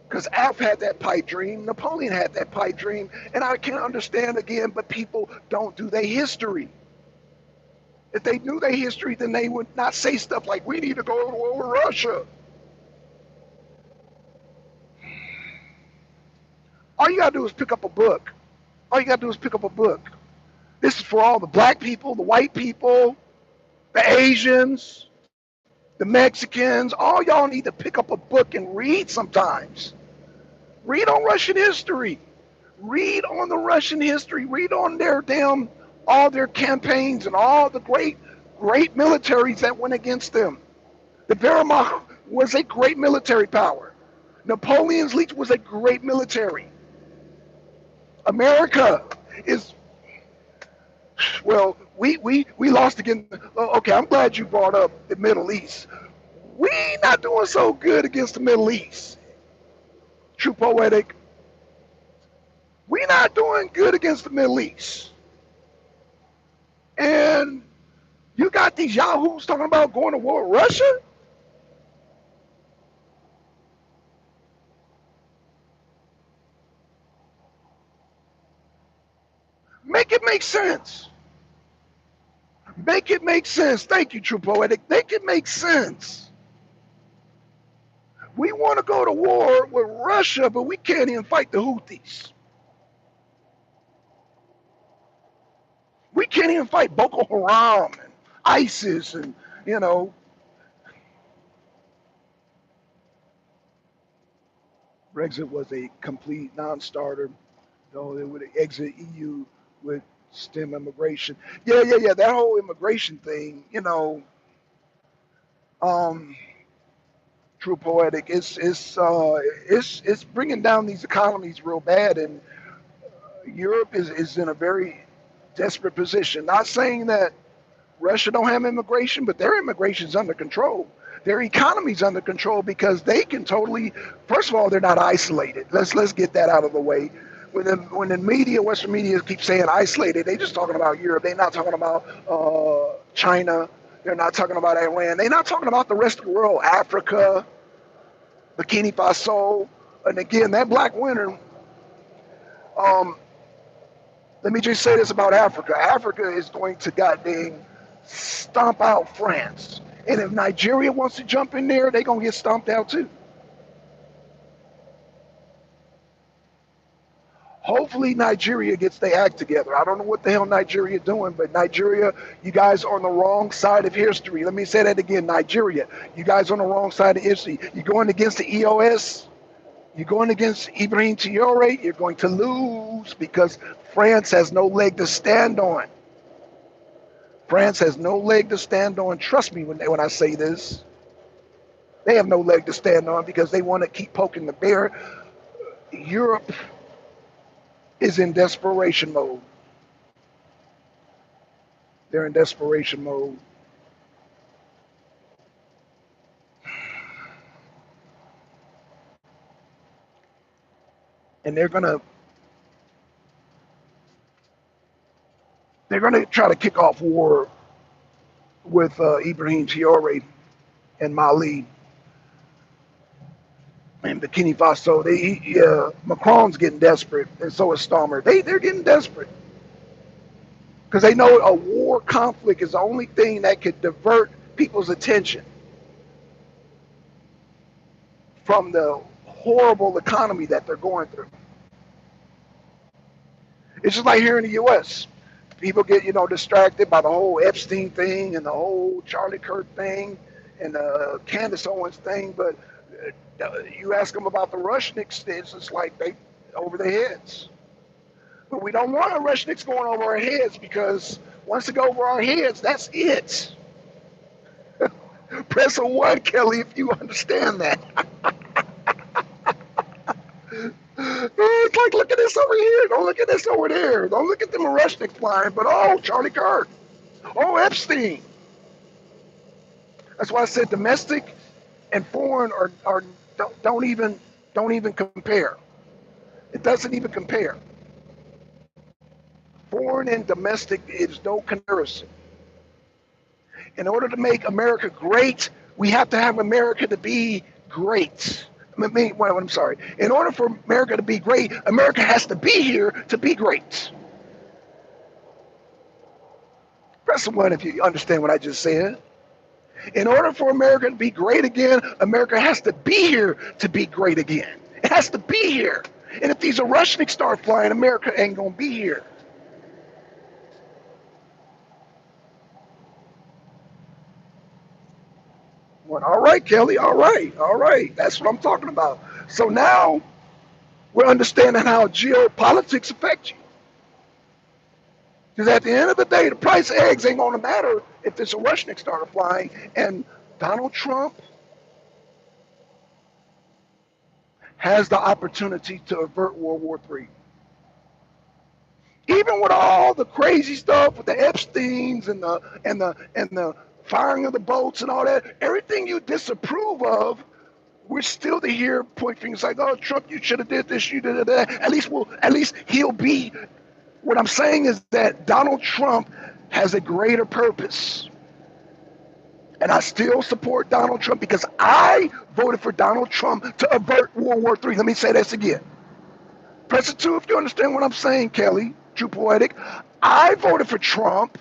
Because Alf had that pipe dream, Napoleon had that pipe dream, and I can't understand again, but people don't do their history. If they knew their history, then they would not say stuff like, we need to go to war with Russia. All you got to do is pick up a book. All you got to do is pick up a book. This is for all the black people, the white people, the Asians, the Mexicans. All y'all need to pick up a book and read sometimes. Read on Russian history. Read on the Russian history. Read on all their campaigns and all the great militaries that went against them. The Wehrmacht was a great military power. Napoleon's Legion was a great military. America is, well, we lost again. Okay, I'm glad you brought up the Middle East. We not doing so good against the Middle East. True Poetic. We're not doing good against the Middle East. And you got these yahoos talking about going to war with Russia? Make it make sense. Make it make sense. Thank you, True Poetic. Make it make sense. We want to go to war with Russia, but we can't even fight the Houthis. We can't even fight Boko Haram and ISIS and, you know. Brexit was a complete non-starter. No, they would exit EU with stem immigration. Yeah. That whole immigration thing, um, True Poetic, it's bringing down these economies real bad, and Europe is in a very desperate position. Not saying that Russia don't have immigration, but their immigration is under control. Their economy's under control because they can totally. First of all, they're not isolated. Let's get that out of the way. When the media, Western media, keeps saying isolated, they just talking about Europe. They're not talking about China. They're not talking about Iran. They're not talking about the rest of the world, Africa, Burkina Faso, and again that Black Winter. Um, Let me just say this about Africa. Africa is going to goddamn stomp out France. And if Nigeria wants to jump in there, they're going to get stomped out too. Hopefully Nigeria gets their act together. I don't know what the hell Nigeria doing, but Nigeria, you guys are on the wrong side of history. Let me say that again, Nigeria. You guys are on the wrong side of history. You're going against the EOS. You're going against Ibrahim Traore, you're going to lose because France has no leg to stand on. France has no leg to stand on. Trust me when I say this. They have no leg to stand on because they want to keep poking the bear. Europe is in desperation mode. They're in desperation mode. And they're gonna try to kick off war with Ibrahim Traore and Mali and Burkina Faso. Macron's getting desperate, and so is Starmer. They're getting desperate because they know a war conflict is the only thing that could divert people's attention from the horrible economy that they're going through. It's just like here in the U.S. People get distracted by the whole Epstein thing and the whole Charlie Kirk thing and the Candace Owens thing, but you ask them about the Rushniks, it's just like they over their heads. But we don't want our Rushniks going over our heads because once they go over our heads, that's it. Press a one, Kelly, if you understand that. It's like, look at this over here. Don't look at this over there. Don't look at them Rushniks flying, but oh, Charlie Kirk. Oh, Epstein. That's why I said domestic and foreign don't even compare. It doesn't even compare. Foreign and domestic is no comparison. In order to make America great, we have to have America to be great. I'm sorry. In order for America to be great, America has to be here to be great. Press one if you understand what I just said. In order for America to be great again, America has to be here to be great again. It has to be here. And if these Rushniks start flying, America ain't going to be here. Well, all right, Kelly, all right. That's what I'm talking about. So now we're understanding how geopolitics affect you. Because at the end of the day, the price of eggs ain't going to matter if this Rushnik started flying. And Donald Trump has the opportunity to avert World War III. Even with all the crazy stuff with the Epsteins and the firing of the boats and all that, everything you disapprove of, we're still to hear point fingers like, "Oh, Trump, you should have did this, you did that." At least he'll be. What I'm saying is that Donald Trump has a greater purpose. And I still support Donald Trump because I voted for Donald Trump to avert World War III. Let me say this again. Press it two if you understand what I'm saying, Kelly. True Poetic. I voted for Trump.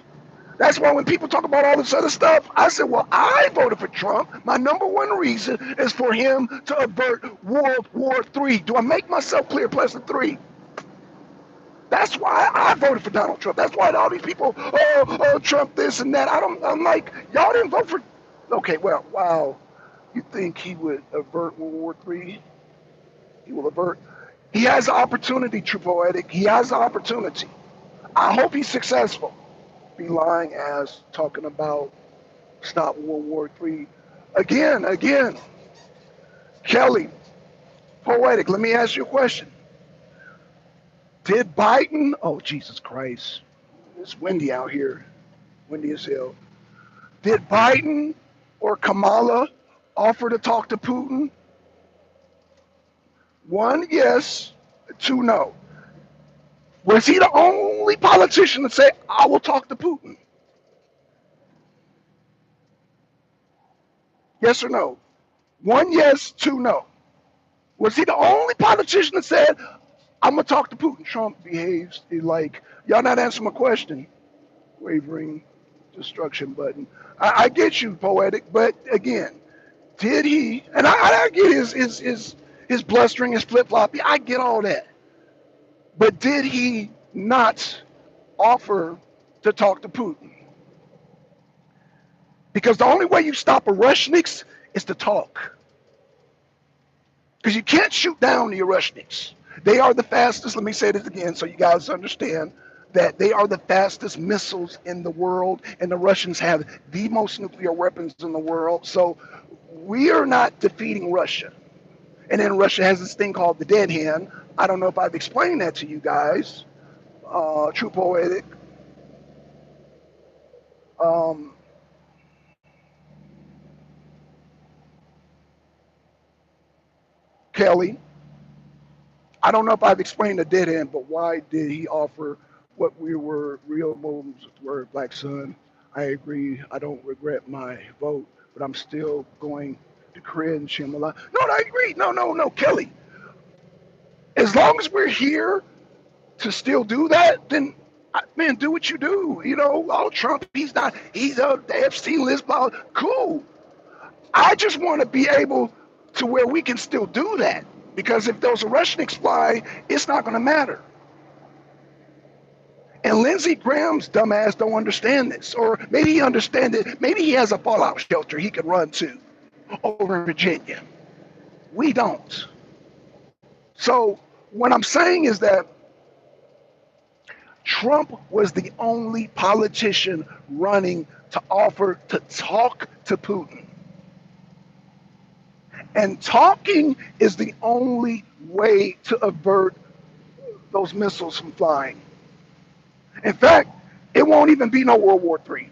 That's why when people talk about all this other stuff, I said, well, I voted for Trump. My number one reason is for him to avert World War III. Do I make myself clear, Pleasant 3? That's why I voted for Donald Trump. That's why all these people, oh, Trump this and that. I'm like, y'all didn't vote for. Okay, well, wow. You think he would avert World War III? He will avert. He has the opportunity, True Poetic. He has the opportunity. I hope he's successful. Be lying as talking about stop World War III. Again. Kelly, Poetic, let me ask you a question. Did Biden, oh, Jesus Christ, it's windy out here, windy as hell. Did Biden or Kamala offer to talk to Putin? One, yes. Two, no. Was he the only politician to say, I will talk to Putin? Yes or no? One, yes. Two, no. Was he the only politician that said, I'm going to talk to Putin? Trump behaves like, y'all not answering my question. Wavering destruction button. I get you, Poetic, but again, did he? And I get his blustering, his flip floppy. I get all that. But did he not offer to talk to Putin? Because the only way you stop a Rushniks is to talk. Because you can't shoot down the Russians. They are the fastest. Let me say this again so you guys understand that they are the fastest missiles in the world, and the Russians have the most nuclear weapons in the world. So we are not defeating Russia. And then Russia has this thing called the dead hand. I don't know if I've explained that to you guys. True Poetic. Um, Kelly. I don't know if I've explained the dead end, but why did he offer what we were real Muslims were black son? I agree. I don't regret my vote, but I'm still going to cringe him a lot. No, I agree. No, Kelly. As long as we're here to still do that, then man, do what you do. You know, oh, Trump, he's a the Epstein list, blah, cool. I just want to be able to where we can still do that. Because if those Russians fly, it's not going to matter. And Lindsey Graham's dumbass don't understand this. Or maybe he understands it. Maybe he has a fallout shelter he can run to over in Virginia. We don't. So what I'm saying is that Trump was the only politician running to offer to talk to Putin. And talking is the only way to avert those missiles from flying. In fact, it won't even be no World War III.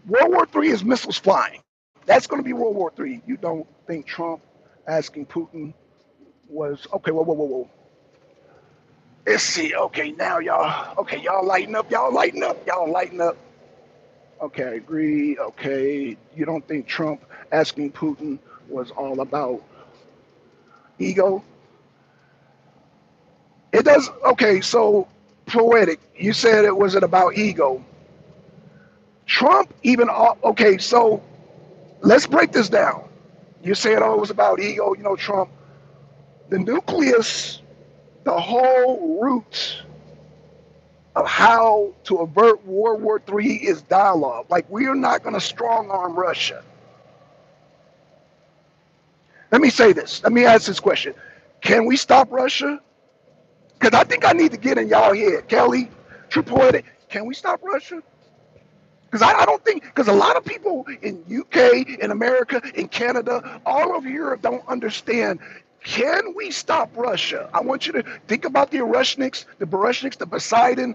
World War III is missiles flying. That's going to be World War III. You don't think Trump asking Putin was okay? Whoa. Let's see. Okay, now y'all. Okay, y'all lighten up. Y'all lighten up. Okay, I agree. Okay, you don't think Trump asking Putin was all about ego? It does. Okay, so Poetic, you said it wasn't about ego. Trump even. Okay, so let's break this down. You said, oh, it was about ego. You know, Trump. The nucleus, the whole root of how to avert World War III is dialogue. Like, we are not going to strong arm Russia. Let me say this. Let me ask this question. Can we stop Russia? Because I think I need to get in y'all head. Kelly, True Poetic, can we stop Russia? Because I don't think, because a lot of people in UK, in America, in Canada, all over Europe don't understand. Can we stop Russia? I want you to think about the Rushniks, the Poseidon,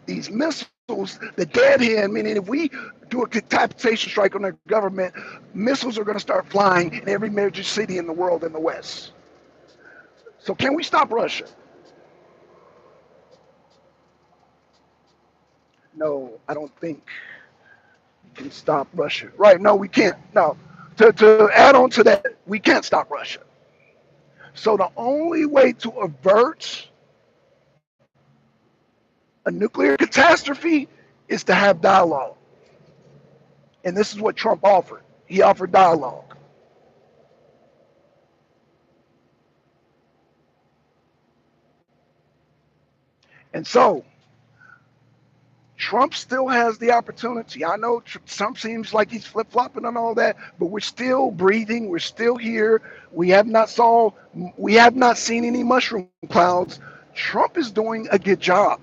these missiles, the dead hand, meaning if we do a decapitation strike on the government, missiles are going to start flying in every major city in the world in the West. So can we stop Russia? No, I don't think can stop Russia. Right, no, we can't. No, to add on to that, we can't stop Russia. So the only way to avert a nuclear catastrophe is to have dialogue. And this is what Trump offered. He offered dialogue. And so Trump still has the opportunity. I know Trump seems like he's flip-flopping and all that, but we're still breathing. We're still here. We have not seen any mushroom clouds. Trump is doing a good job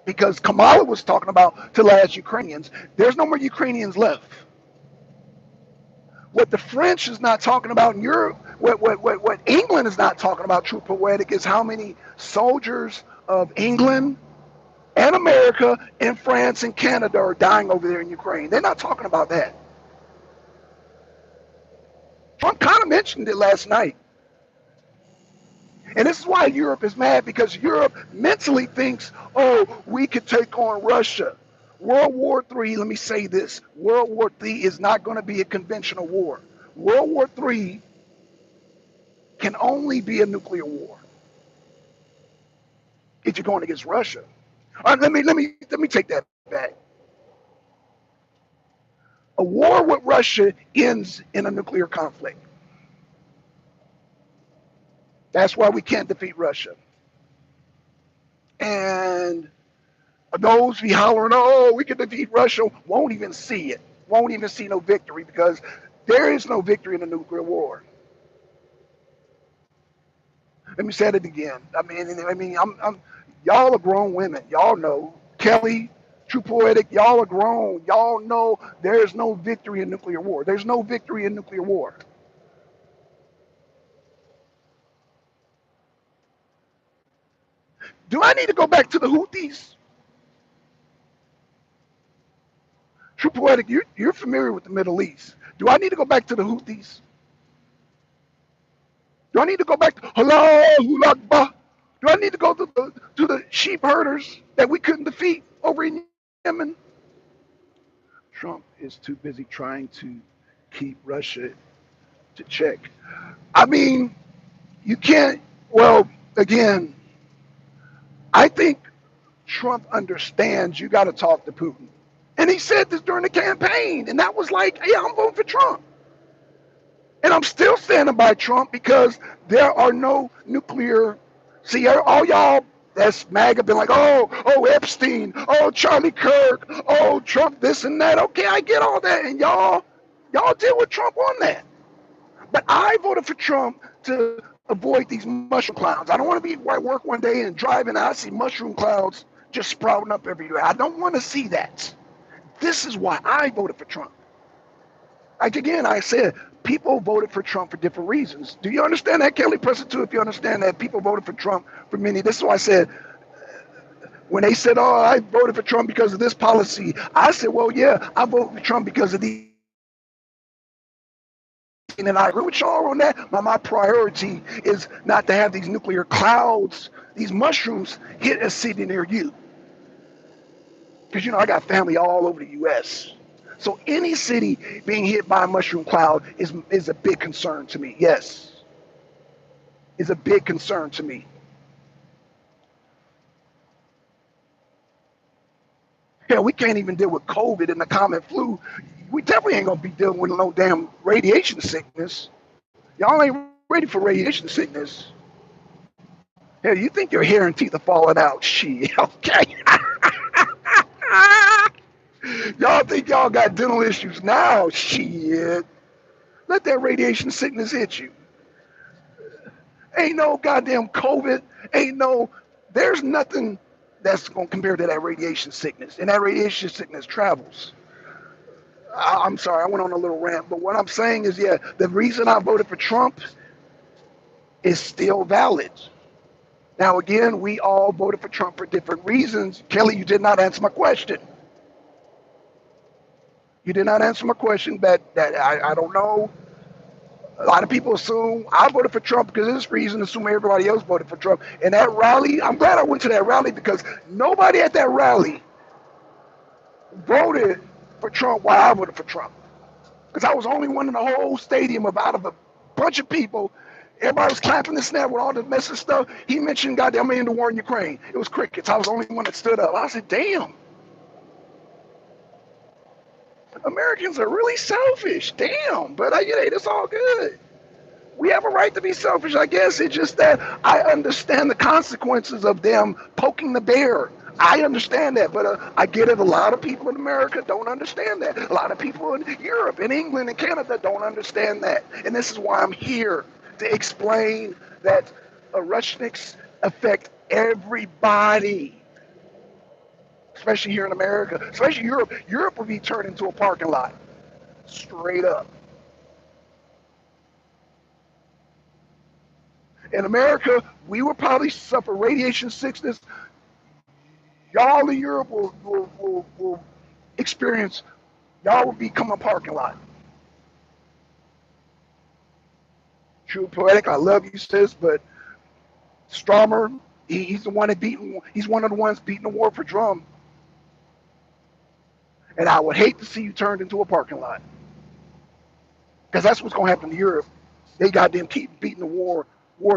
because Kamala was talking about to last Ukrainians. There's no more Ukrainians left. What the French is not talking about in Europe, what England is not talking about, True Poetic, is how many soldiers of England and America and France and Canada are dying over there in Ukraine. They're not talking about that. Trump kind of mentioned it last night. And this is why Europe is mad, because Europe mentally thinks, oh, we could take on Russia. World War III, let me say this, World War III is not going to be a conventional war. World War III can only be a nuclear war if you're going against Russia. All right, let me take that back. A war with Russia ends in a nuclear conflict. That's why we can't defeat Russia. And those be hollering, oh, we can defeat Russia, won't even see it. Won't even see no victory, because there is no victory in a nuclear war. Let me say it again. Y'all are grown women. Y'all know. Kelly, True Poetic, y'all are grown. Y'all know there's no victory in nuclear war. There's no victory in nuclear war. Do I need to go back to the Houthis? True Poetic, you're familiar with the Middle East. Do I need to go back to the Houthis? Do I need to go back to Allahu Akbar? Do I need to go to the sheep herders that we couldn't defeat over in Yemen? Trump is too busy trying to keep Russia to check. I mean, you can't, well, again, I think Trump understands you got to talk to Putin. And he said this during the campaign, and that was like, yeah, I'm voting for Trump. And I'm still standing by Trump because there are no nuclear. See, all y'all that's MAGA been like, oh, Epstein, oh, Charlie Kirk, oh, Trump, this and that. Okay, I get all that, and y'all deal with Trump on that. But I voted for Trump to avoid these mushroom clouds. I don't want to be at work one day and driving, and I see mushroom clouds just sprouting up everywhere. I don't want to see that. This is why I voted for Trump. Like again, I said, people voted for Trump for different reasons. Do you understand that, Kelly Preston, too? If you understand that people voted for Trump for many, this is why I said, when they said, oh, I voted for Trump because of this policy, I said, well, yeah, I voted for Trump because of these. And I agree with y'all on that. My priority is not to have these nuclear clouds, these mushrooms hit a city near you. Because, I got family all over the U.S. So any city being hit by a mushroom cloud is a big concern to me. Yes, is a big concern to me. Hell, we can't even deal with COVID and the common flu. We definitely ain't gonna be dealing with no damn radiation sickness. Y'all ain't ready for radiation sickness. Hell, you think your hair and teeth are falling out? Shit, okay. Y'all think y'all got dental issues now? Shit. Let that radiation sickness hit you. Ain't no goddamn COVID. There's nothing that's going to compare to that radiation sickness. And that radiation sickness travels. I'm sorry, I went on a little rant, but what I'm saying is, yeah, the reason I voted for Trump is still valid. Now, again, we all voted for Trump for different reasons. Kelly, you did not answer my question. You did not answer my question. That I don't know. A lot of people assume I voted for Trump because of this reason, assume everybody else voted for Trump. And that rally, I'm glad I went to that rally because nobody at that rally voted for Trump while I voted for Trump. Because I was the only one in the whole stadium out of a bunch of people. Everybody was clapping and snap with all this messy stuff. He mentioned goddamn in the war in Ukraine. It was crickets. I was the only one that stood up. I said, damn. Americans are really selfish. Damn. But it's all good. We have a right to be selfish, I guess. It's just that I understand the consequences of them poking the bear. I understand that, but I get it. A lot of people in America don't understand that. A lot of people in Europe, in England, and Canada don't understand that. And this is why I'm here to explain that Rushniks affect everybody, especially here in America, especially Europe. Europe would be turned into a parking lot, straight up. In America, we will probably suffer radiation sickness. Y'all in Europe will experience, y'all will become a parking lot. True Poetic, I love you, sis, but Stromer, he's the one he's one of the ones beating the war for Drum. And I would hate to see you turned into a parking lot. Because that's what's going to happen to Europe. They got them keep beating the war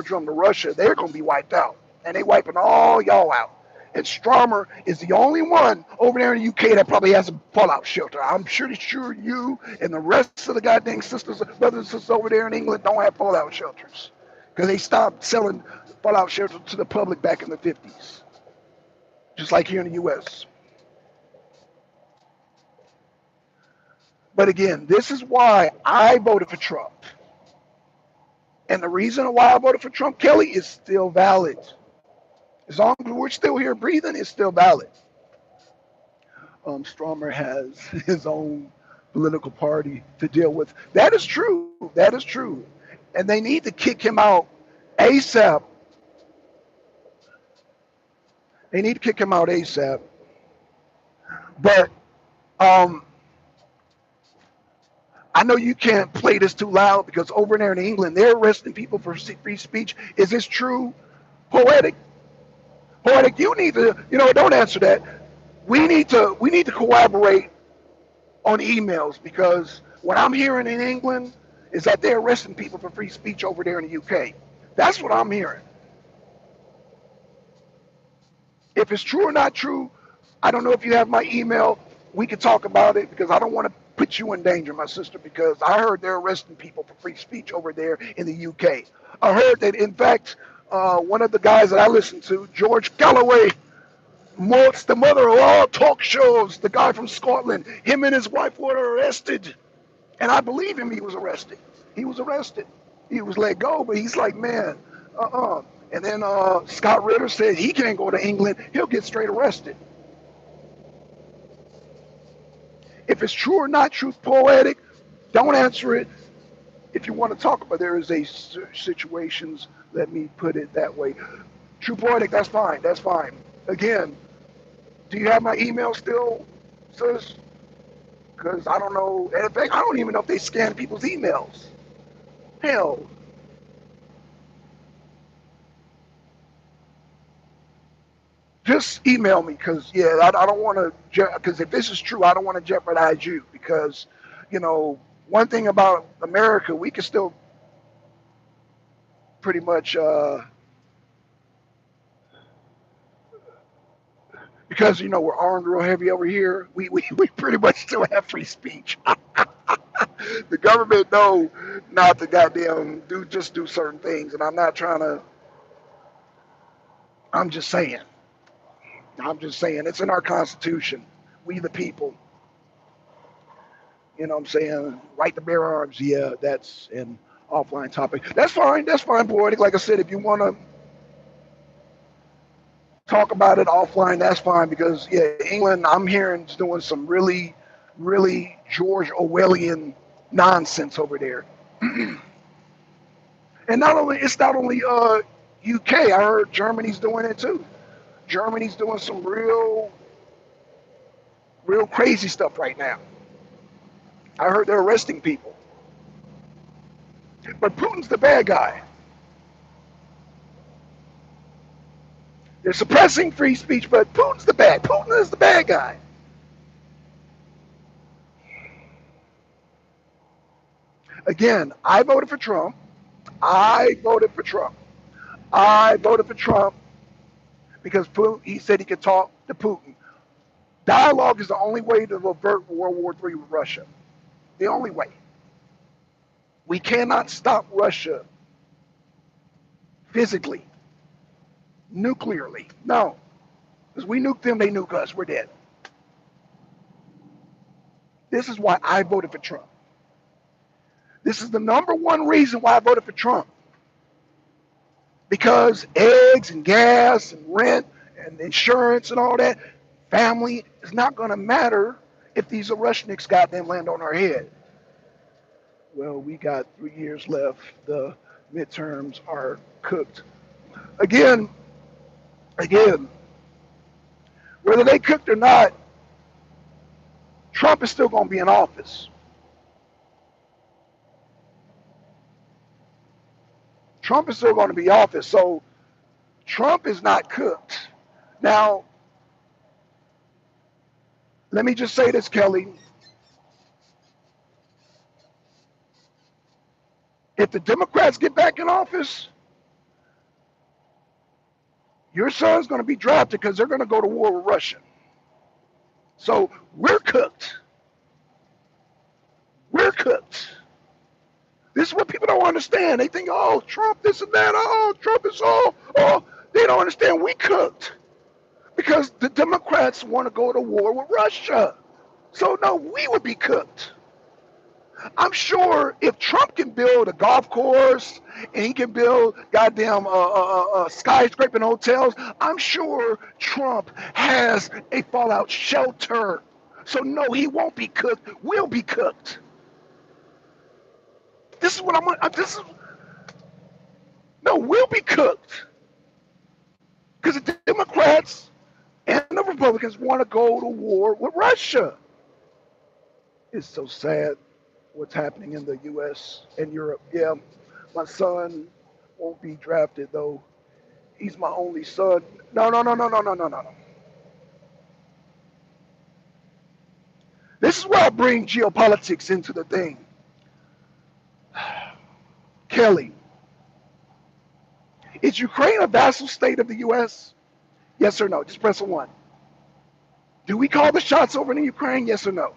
drum to Russia. They're going to be wiped out. And they wiping all y'all out. And Stromer is the only one over there in the UK that probably has a fallout shelter. I'm pretty sure you and the rest of the goddamn brothers and sisters over there in England don't have fallout shelters. Because they stopped selling fallout shelters to the public back in the 50s. Just like here in the US. But again, this is why I voted for Trump. And the reason why I voted for Trump, Kelly, is still valid. As long as we're still here breathing, it's still valid. Stromer has his own political party to deal with. That is true. That is true. And they need to kick him out ASAP. They need to kick him out ASAP. But um, I know you can't play this too loud because over there in England, they're arresting people for free speech. Is this true? Poetic? Poetic, you need to, don't answer that. We need to collaborate on emails because what I'm hearing in England is that they're arresting people for free speech over there in the UK. That's what I'm hearing. If it's true or not true, I don't know if you have my email. We could talk about it because I don't want to put you in danger, my sister, because I heard they're arresting people for free speech over there in the UK. I heard that, in fact, one of the guys that I listen to, George Galloway, Mort's the mother of all talk shows, the guy from Scotland, him and his wife were arrested. And I believe him, he was arrested. He was arrested. He was let go, but he's like, man, And then Scott Ritter said he can't go to England. He'll get straight arrested. If it's true or not true, poetic, don't answer it. If you want to talk about there is a situations, let me put it that way. True poetic, that's fine. That's fine. Again, do you have my email still, sis? Because I don't know. In fact, I don't even know if they scan people's emails. Hell. Just email me because, yeah, I don't want to, because if this is true, I don't want to jeopardize you because, one thing about America, we can still pretty much, because, we're armed real heavy over here, we pretty much still have free speech. The government know not to goddamn do certain things, and I'm not trying to, I'm just saying. It's in our Constitution. We the people. You know what I'm saying? Right to bear arms. Yeah, that's an offline topic. That's fine. That's fine, poetic. Like I said, if you want to talk about it offline, that's fine because, yeah, England, I'm hearing is doing some really, really George Orwellian nonsense over there. And it's not only UK. I heard Germany's doing it too. Germany's doing some real crazy stuff right now. I heard they're arresting people. But Putin's the bad guy. They're suppressing free speech, but Putin is the bad guy. Again, I voted for Trump. I voted for Trump because Putin, he said he could talk to Putin. Dialogue is the only way to avert World War III with Russia. The only way. We cannot stop Russia physically, nuclearly. No. Because we nuke them, they nuke us. We're dead. This is why I voted for Trump. This is the number one reason why I voted for Trump. Because eggs and gas and rent and insurance and all that, family is not going to matter if these Rushniks goddamn land on our head. Well, we got 3 years left. The midterms are cooked. Again, whether they cooked or not, Trump is still going to be in office. Trump is still going to be in office. So Trump is not cooked. Now, let me just say this, Kelly. If the Democrats get back in office, your son's going to be drafted because they're going to go to war with Russia. So we're cooked. We're cooked. This is what people don't understand. They think, oh, Trump this and that. Oh, Trump is all. Oh, they don't understand. We cooked because the Democrats want to go to war with Russia. So no, we would be cooked. I'm sure if Trump can build a golf course and he can build goddamn skyscraping hotels, I'm sure Trump has a fallout shelter. So no, he won't be cooked. We'll be cooked. This is what I'm. This is no. We'll be cooked because the Democrats and the Republicans want to go to war with Russia. It's so sad what's happening in the U.S. and Europe. Yeah, my son won't be drafted though. He's my only son. No, no, no, no, no, no, no, no, no. This is where I bring geopolitics into the thing. Kelly, is Ukraine a vassal state of the U.S.? Yes or no? Just press a 1. Do we call the shots over in Ukraine? Yes or no?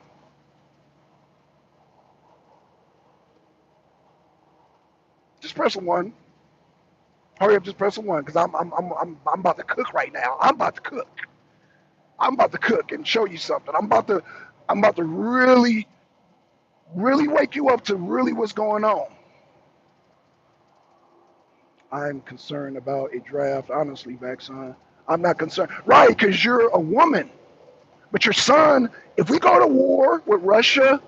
Just press a 1. Hurry up, just press a 1 because I'm about to cook right now. I'm about to cook. I'm about to cook and show you something. I'm about to really wake you up to really what's going on. I'm concerned about a draft, honestly, Vaxon. I'm not concerned. Right, because you're a woman. But your son, if we go to war with Russia,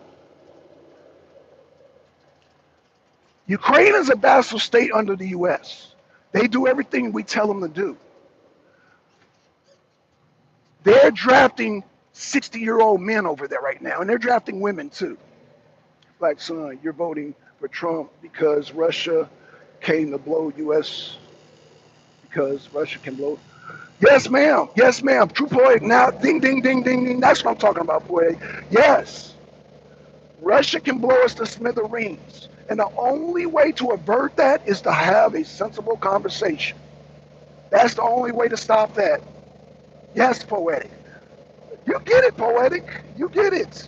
Ukraine is a vassal state under the U.S. They do everything we tell them to do. They're drafting 60-year-old men over there right now, and they're drafting women too. Like, son, you're voting for Trump because Russia came to blow U.S. because Russia can blow. Yes, ma'am. Yes, ma'am. True poetic. Now, ding, ding, ding, ding, ding. That's what I'm talking about, poetic. Yes. Russia can blow us to smithereens. And the only way to avert that is to have a sensible conversation. That's the only way to stop that. Yes, poetic. You get it, poetic. You get it.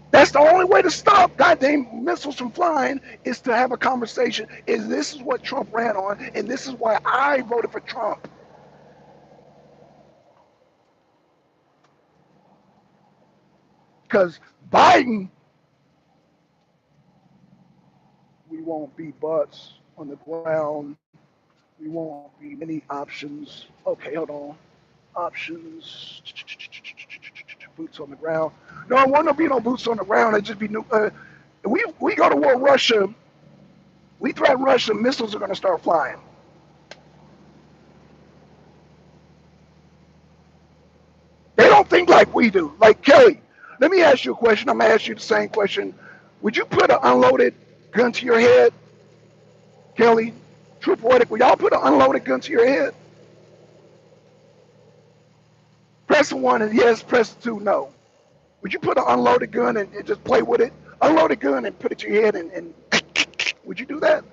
That's the only way to stop goddamn missiles from flying is to have a conversation. Is this is what Trump ran on, and this is why I voted for Trump. Because Biden, we won't be butts on the ground. We won't be many options. Okay, hold on. Options. Boots on the ground. No, it won't be no boots on the ground. It just be new. We go to war with Russia. We threaten Russia. Missiles are going to start flying. They don't think like we do. Like Kelly, let me ask you a question. I'm going to ask you the same question. Would you put an unloaded gun to your head, Kelly? True poetic. Would y'all put an unloaded gun to your head? Press 1 and yes, press 2 no. Would you put an unloaded gun and just play with it? Unloaded gun and put it to your head and would you do that?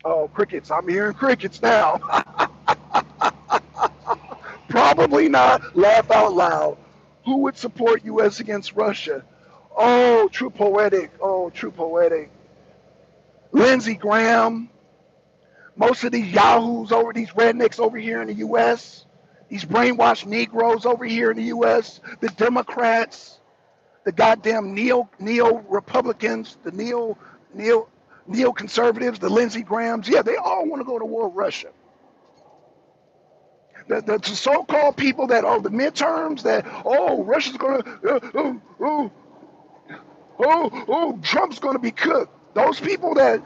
Oh, crickets. I'm hearing crickets now. Probably not. Laugh out loud. Who would support U.S. against Russia? Oh, true poetic. Oh, true poetic. Lindsey Graham. Most of these yahoos over, these rednecks over here in the U.S., these brainwashed Negroes over here in the U.S., the Democrats, the goddamn neo-Republicans, the neo-conservatives, the Lindsey Grahams, yeah, they all want to go to war with Russia. The so-called people that are the midterms, that, oh, Russia's going to, Trump's going to be cooked. Those people that,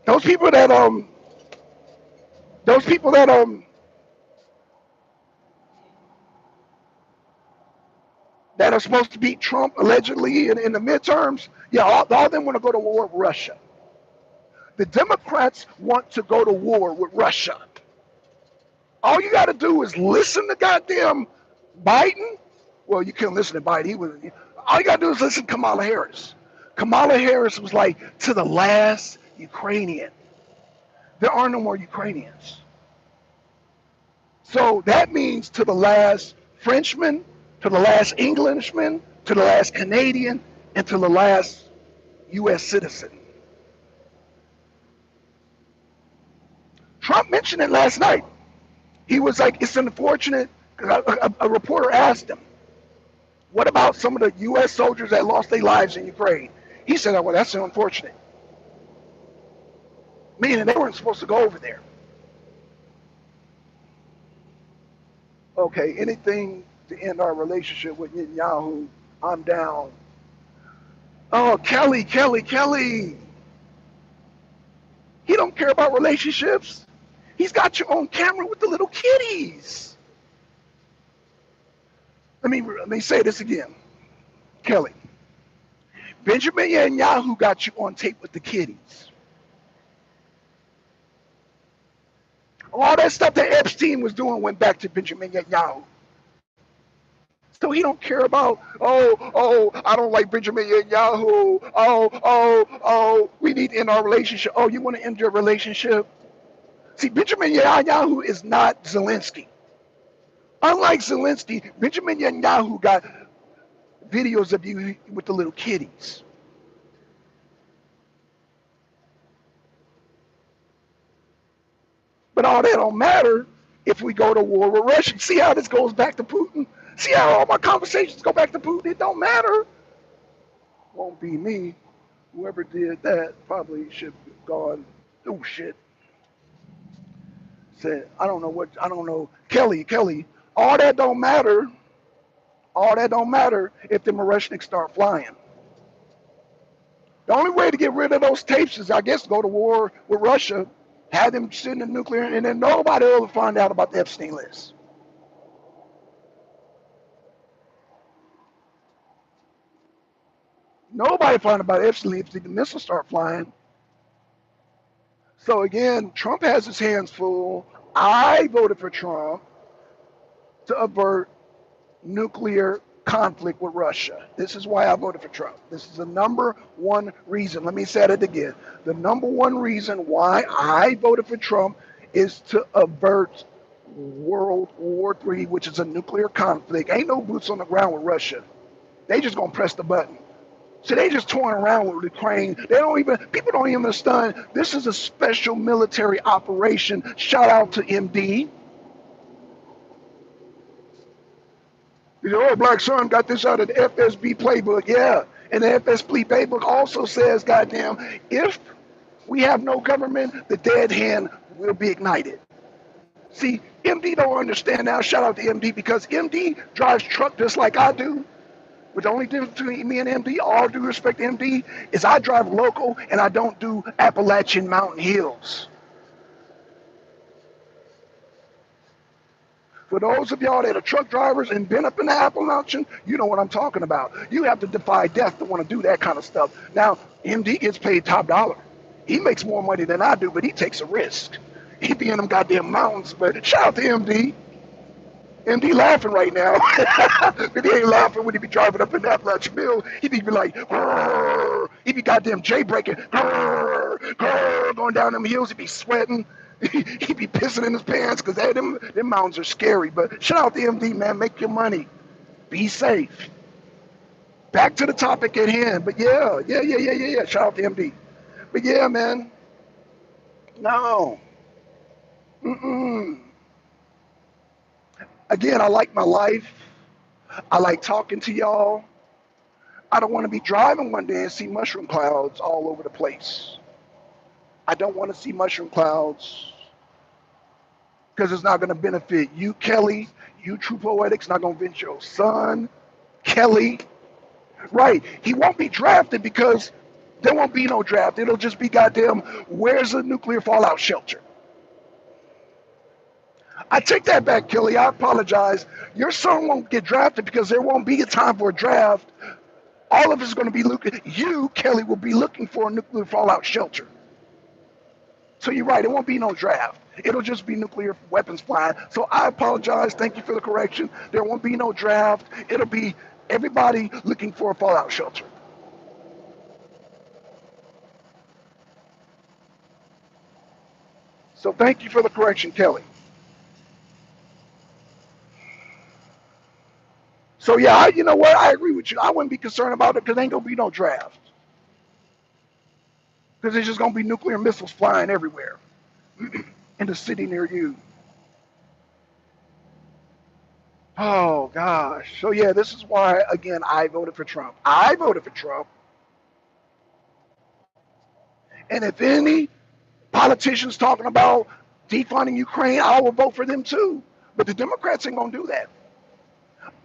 those people that, those people that, that are supposed to beat Trump allegedly in the midterms, yeah, all of them want to go to war with Russia. The Democrats want to go to war with Russia. All you got to do is listen to goddamn Biden. Well, you couldn't listen to Biden. All you got to do is listen to Kamala Harris. Kamala Harris was like, to the last Ukrainian. There are no more Ukrainians. So that means to the last Frenchman, to the last Englishman, to the last Canadian, and to the last U.S. citizen. Trump mentioned it last night. He was like, it's unfortunate. 'Cause a reporter asked him, what about some of the U.S. soldiers that lost their lives in Ukraine? He said, oh, well, that's unfortunate. Meaning they weren't supposed to go over there. Okay, anything to end our relationship with Netanyahu, I'm down. Oh, Kelly. He don't care about relationships. He's got you on camera with the little kitties. Let me say this again. Kelly, Benjamin Netanyahu got you on tape with the kitties. All that stuff that Epstein was doing went back to Benjamin Netanyahu. So he don't care about, I don't like Benjamin Netanyahu. We need to end our relationship. Oh, you want to end your relationship? See, Benjamin Netanyahu is not Zelensky. Unlike Zelensky, Benjamin Netanyahu got videos of you with the little kitties. But all that don't matter if we go to war with Russia. See how this goes back to Putin? See how all my conversations go back to Putin? It don't matter. Won't be me. Whoever did that probably should have gone, oh shit. Said, I don't know. Kelly, all that don't matter. All that don't matter if the Mareshniks start flying. The only way to get rid of those tapes is, I guess, go to war with Russia, have them send the nuclear, and then nobody will ever find out about the Epstein list. Nobody find out about Epstein if the missiles start flying. So again, Trump has his hands full. I voted for Trump to avert nuclear conflict with Russia. This is why I voted for Trump. This is the number one reason. Let me say it again. The number one reason why I voted for Trump is to avert World War III, which is a nuclear conflict. Ain't no boots on the ground with Russia. They just gonna press the button. So they just toying around with Ukraine. People don't even understand. This is a special military operation. Shout out to MD. Black Son got this out of the FSB playbook. Yeah. And the FSB playbook also says, goddamn, if we have no government, the dead hand will be ignited. See, MD don't understand now. Shout out to MD because MD drives truck just like I do. But the only difference between me and MD, all due respect to MD, is I drive local and I don't do Appalachian mountain hills. For those of y'all that are truck drivers and been up in the Appalachian, you know what I'm talking about. You have to defy death to want to do that kind of stuff. Now, MD gets paid top dollar. He makes more money than I do, but he takes a risk. He be in them goddamn mountains, but shout out to MD. MD laughing right now. But he ain't laughing when he be driving up in the Appalachian Mill. He be like, grrr. He be goddamn J-breaking, going down them hills. He be sweating. He be pissing in his pants because them mountains are scary. But shout out to MD, man. Make your money. Be safe. Back to the topic at hand. But yeah. Shout out to MD. But yeah, man. No. Again, I like my life. I like talking to y'all. I don't want to be driving one day and see mushroom clouds all over the place. I don't want to see mushroom clouds because it's not going to benefit you, Kelly. You, True Poetics, not going to benefit your son, Kelly. Right. He won't be drafted because there won't be no draft. It'll just be goddamn, where's the nuclear fallout shelter? I take that back, Kelly. I apologize. Your son won't get drafted because there won't be a time for a draft. All of us are going to be looking. You, Kelly, will be looking for a nuclear fallout shelter. So you're right. It won't be no draft. It'll just be nuclear weapons flying. So I apologize. Thank you for the correction. There won't be no draft. It'll be everybody looking for a fallout shelter. So thank you for the correction, Kelly. So yeah, you know what? I agree with you. I wouldn't be concerned about it because ain't gonna be no draft. Because there's just gonna be nuclear missiles flying everywhere in the city near you. Oh gosh. So yeah, this is why again I voted for Trump. I voted for Trump. And if any politicians talking about defunding Ukraine, I will vote for them too. But the Democrats ain't gonna do that.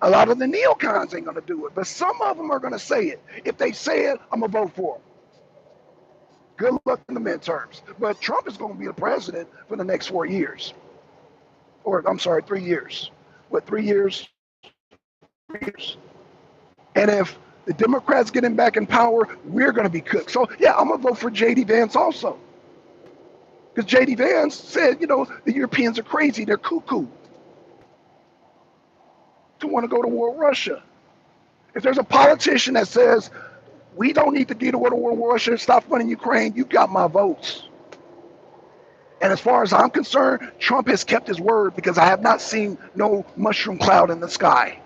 A lot of the neocons ain't gonna do it, but some of them are gonna say it. If they say it, I'm gonna vote for them. Good luck in the midterms. But Trump is gonna be the president for the next 4 years, or I'm sorry, 3 years. What 3 years? 3 years. And if the Democrats get him back in power, we're gonna be cooked. So yeah, I'm gonna vote for J.D. Vance also, because J.D. Vance said, the Europeans are crazy, they're cuckoo to want to go to war with Russia. If there's a politician that says we don't need to go to war with Russia, stop funding Ukraine, you got my votes. And as far as I'm concerned, Trump has kept his word because I have not seen no mushroom cloud in the sky.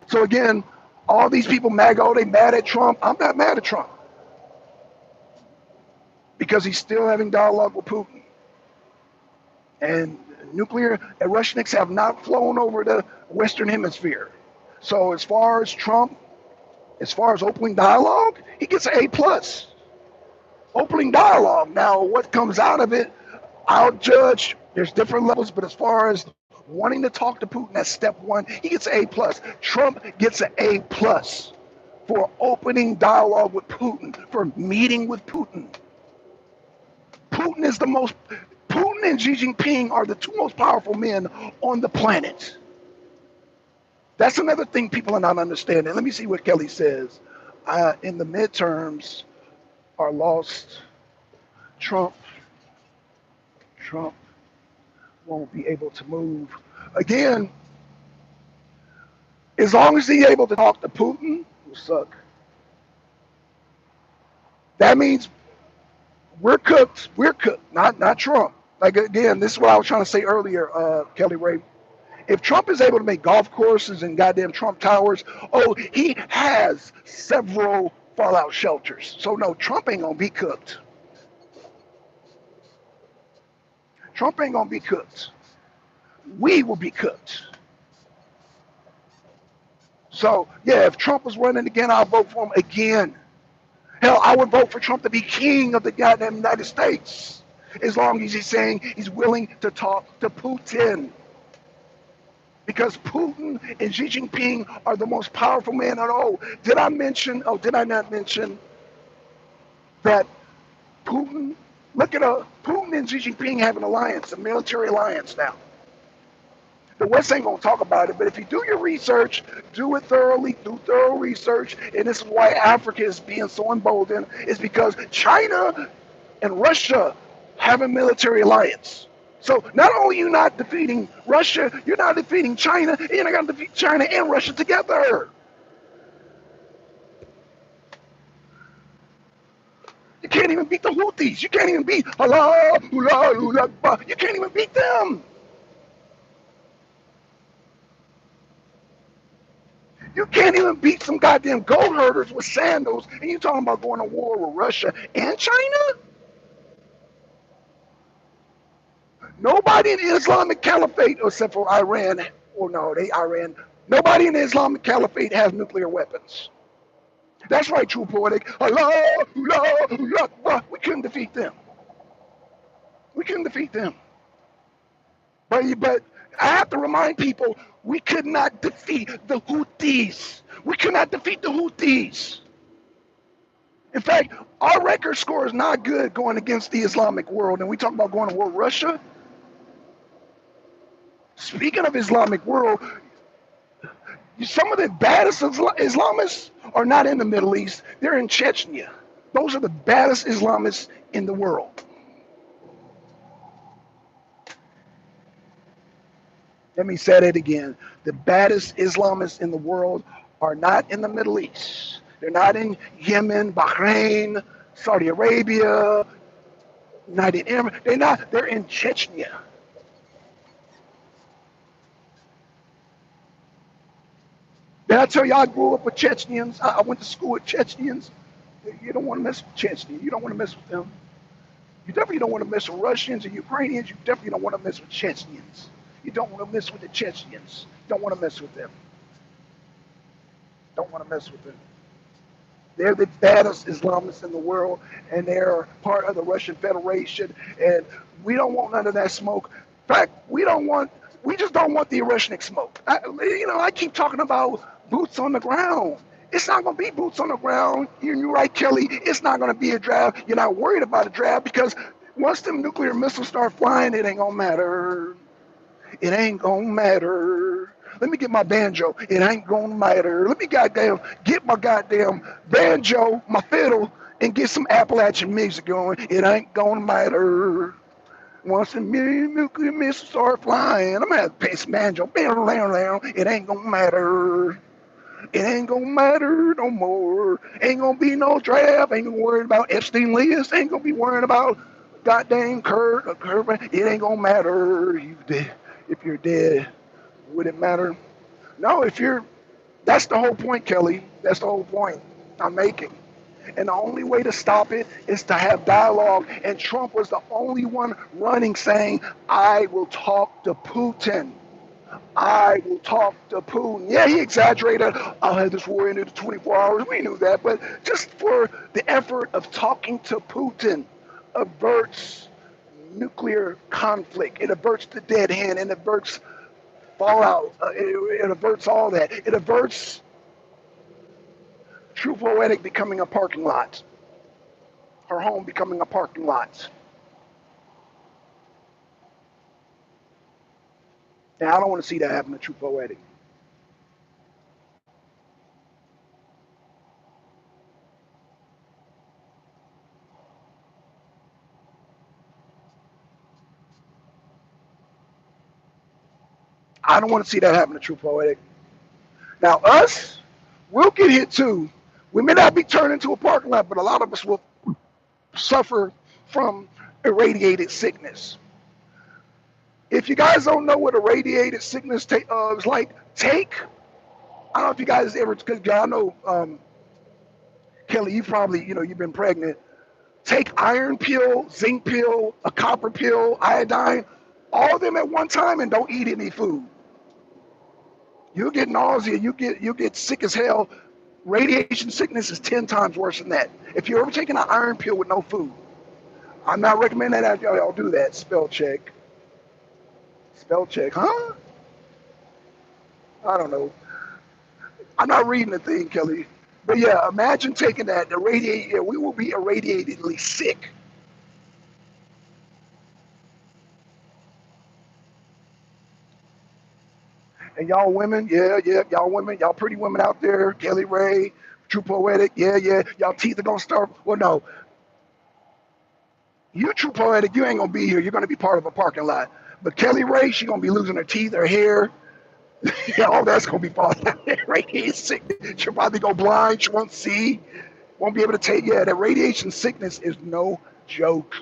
So again, all these people they mad at Trump. I'm not mad at Trump because he's still having dialogue with Putin. And nuclear and Russianics have not flown over the Western Hemisphere. So as far as Trump, as far as opening dialogue, he gets an A+. Opening dialogue. Now, what comes out of it, I'll judge. There's different levels, but as far as wanting to talk to Putin, that's step one. He gets an A+. Trump gets an A+ for opening dialogue with Putin, for meeting with Putin. Putin and Xi Jinping are the two most powerful men on the planet. That's another thing people are not understanding. Let me see what Kelly says. In the midterms are lost. Trump won't be able to move. Again, as long as he's able to talk to Putin, who suck, that means we're cooked. We're cooked, not Trump. Like again, this is what I was trying to say earlier, Kelly Ray. If Trump is able to make golf courses and goddamn Trump towers, he has several fallout shelters. So no, Trump ain't gonna be cooked. Trump ain't gonna be cooked. We will be cooked. So yeah, if Trump was running again, I'll vote for him again. Hell, I would vote for Trump to be king of the goddamn United States, as long as he's saying he's willing to talk to Putin. Because Putin and Xi Jinping are the most powerful men at all. Did I not mention that Putin, Putin and Xi Jinping have an alliance, a military alliance now. The West ain't gonna talk about it, but if you do your research, do it thoroughly, do thorough research, and this is why Africa is being so emboldened, is because China and Russia have a military alliance. So not only are you not defeating Russia, you're not defeating China, and you're not gonna defeat China and Russia together. You can't even beat the Houthis. You can't even beat Allah, you can't even beat them. You can't even beat some goddamn goat herders with sandals, and you talking about going to war with Russia and China? Nobody in the Islamic Caliphate, except for Iran, Iran. Nobody in the Islamic Caliphate has nuclear weapons. That's right, true poetic. Allah, we couldn't defeat them. We couldn't defeat them. But I have to remind people, we could not defeat the Houthis. We could not defeat the Houthis. In fact, our record score is not good going against the Islamic world. And we talk about going to war with Russia. Speaking of Islamic world, some of the baddest Islamists are not in the Middle East. They're in Chechnya. Those are the baddest Islamists in the world. Let me say that again. The baddest Islamists in the world are not in the Middle East. They're not in Yemen, Bahrain, Saudi Arabia, United Emirates. They're not. They're in Chechnya. Did I tell you I grew up with Chechens? I went to school with Chechens. You don't want to mess with Chechnya. You don't want to mess with them. You definitely don't want to mess with Russians or Ukrainians. You definitely don't want to mess with Chechens. You don't want to mess with the Chechens. Don't want to mess with them. Don't want to mess with them. They're the baddest Islamists in the world, and they're part of the Russian Federation. And we don't want none of that smoke. In fact, we just don't want the Oreshnik smoke. I keep talking about boots on the ground. It's not going to be boots on the ground. You're right, Kelly. It's not going to be a draft. You're not worried about a draft because once them nuclear missiles start flying, it ain't going to matter. It ain't gonna matter. Let me get my banjo. It ain't gonna matter. Let me get my goddamn banjo, my fiddle, and get some Appalachian music going. It ain't gonna matter. Once the nuclear missiles start flying, I'm gonna have to play some banjo. It ain't gonna matter. It ain't gonna matter no more. Ain't gonna be no draft. Ain't gonna worry about Epstein list. Ain't gonna be worrying about goddamn Kurt. It ain't gonna matter. If you're dead, would it matter? No, that's the whole point, Kelly. That's the whole point I'm making. And the only way to stop it is to have dialogue. And Trump was the only one running saying, I will talk to Putin. I will talk to Putin. Yeah, he exaggerated. I'll have this war ended in 24 hours. We knew that. But just for the effort of talking to Putin averts nuclear conflict. It averts the dead hand and averts fallout. It averts all that. It averts True Poetic becoming a parking lot. Her home becoming a parking lot. And I don't want to see that happen to True Poetic. I don't want to see that happen to True Poetic. Now, us, we'll get hit too. We may not be turned into a parking lot, but a lot of us will suffer from irradiated sickness. If you guys don't know what irradiated sickness is like, I don't know if you guys ever, because I know, Kelly, you probably, you've been pregnant. Take iron pill, zinc pill, a copper pill, iodine, all of them at one time, and don't eat any food. You'll get nausea. You'll get sick as hell. Radiation sickness is 10 times worse than that. If you're ever taking an iron pill with no food, I'm not recommending that y'all do that. Spell check. Spell check, huh? I don't know. I'm not reading the thing, Kelly. But yeah, imagine taking that. We will be irradiatedly sick. And y'all women, y'all women, y'all pretty women out there, Kelly Ray, True Poetic, y'all teeth are gonna start. Well, no, you True Poetic, you ain't gonna be here. You're gonna be part of a parking lot. But Kelly Ray, she gonna be losing her teeth, her hair. All that's gonna be falling out there. Radiation sickness. She'll probably go blind. She won't see. Won't be able to take. Yeah, that radiation sickness is no joke.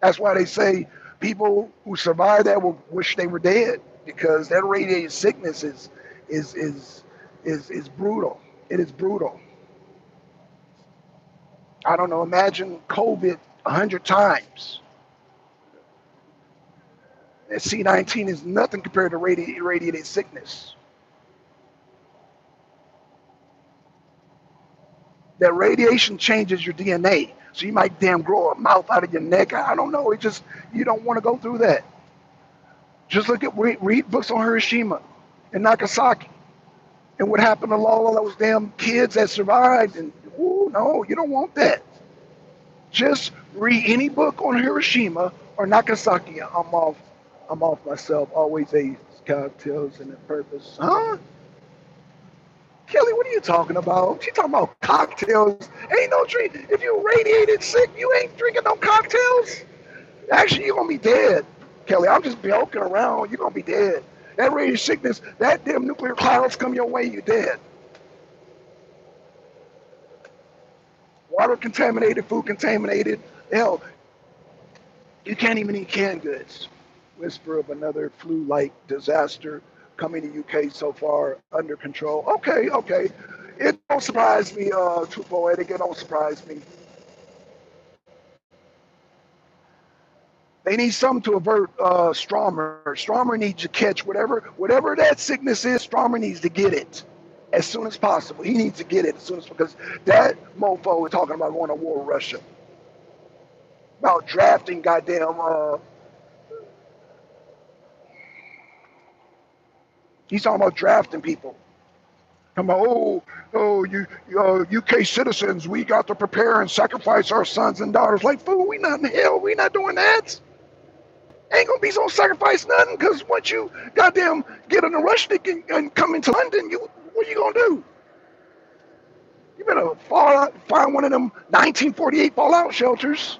That's why they say people who survive that will wish they were dead because that radiation sickness is is is brutal. It is brutal. I don't know. Imagine COVID 100 times. C-19 is nothing compared to radiated sickness. That radiation changes your DNA. So you might damn grow a mouth out of your neck. I don't know. You don't want to go through that. Just read books on Hiroshima and Nagasaki and what happened to all those damn kids that survived. And no, you don't want that. Just read any book on Hiroshima or Nagasaki. I'm off myself. Always a cocktails and a purpose. Huh? Kelly, what are you talking about? She talking about cocktails. Ain't no drink. If you radiated sick, you ain't drinking no cocktails. Actually, you're gonna be dead, Kelly. I'm just joking around. You're gonna be dead. That radiation sickness, that damn nuclear clouds come your way, you're dead. Water contaminated, food contaminated. Hell, you can't even eat canned goods. Whisper of another flu-like disaster coming to UK so far under control. Okay. It don't surprise me, True Poetic. It don't surprise me. They need something to avert Stromer. Stromer needs to catch whatever that sickness is. Stromer needs to get it as soon as possible. He needs to get it as soon as, because that mofo is talking about going to war with Russia, about drafting goddamn. He's talking about drafting people. Talking about, you UK citizens, we got to prepare and sacrifice our sons and daughters. Like, fool, we not in hell. We not doing that. Ain't gonna be no sacrifice nothing, because once you goddamn get on a Rushnick and come into London, what are you gonna do? You better find one of them 1948 fallout shelters.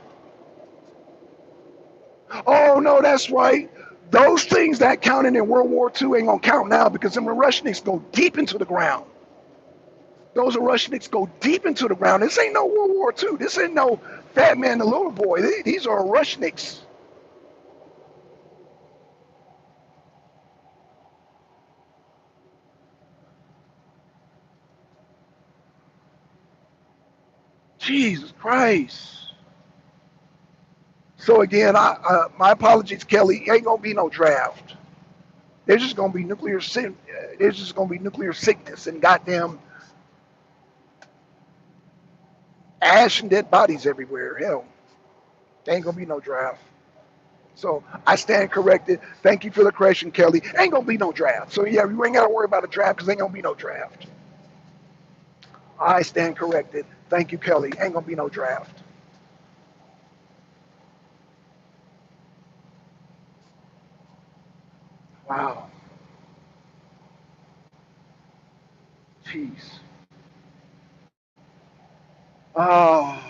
Oh no, that's right. Those things that counted in World War II ain't gonna count now, because them Rushnicks go deep into the ground. Those Rushnicks go deep into the ground. This ain't no World War II. This ain't no Fat Man the Little Boy. These are Rushnicks. Jesus Christ. So again, my apologies, Kelly. Ain't gonna be no draft. There's just gonna be nuclear sickness and goddamn ash and dead bodies everywhere. Hell, there ain't gonna be no draft. So I stand corrected. Thank you for the correction, Kelly. Ain't gonna be no draft. So yeah, you ain't gotta worry about a draft, because ain't gonna be no draft. I stand corrected. Thank you, Kelly. Ain't gonna be no draft. Wow. Jeez. Oh.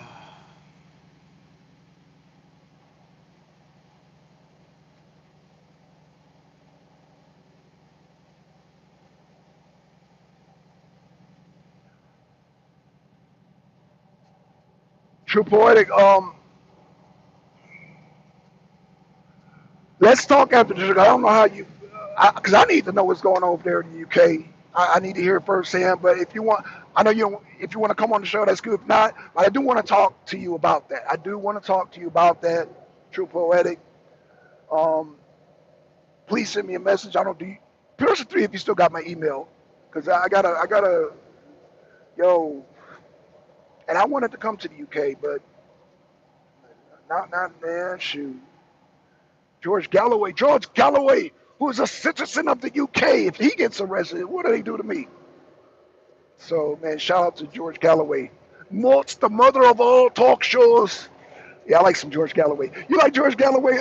True poetic. Let's talk after this. I don't know how you, because I need to know what's going on over there in the UK. I need to hear it firsthand. But if you want, I know you. If you want to come on the show, that's good. If not, I do want to talk to you about that. I do want to talk to you about that. True poetic. Um, please send me a message. I don't do. Person 3, if you still got my email, because I gotta, yo, and I wanted to come to the UK, but not, man, shoot. George Galloway, who is a citizen of the UK, if he gets arrested, what do they do to me? So, man, shout out to George Galloway. Mort's the mother of all talk shows. Yeah, I like some George Galloway. You like George Galloway,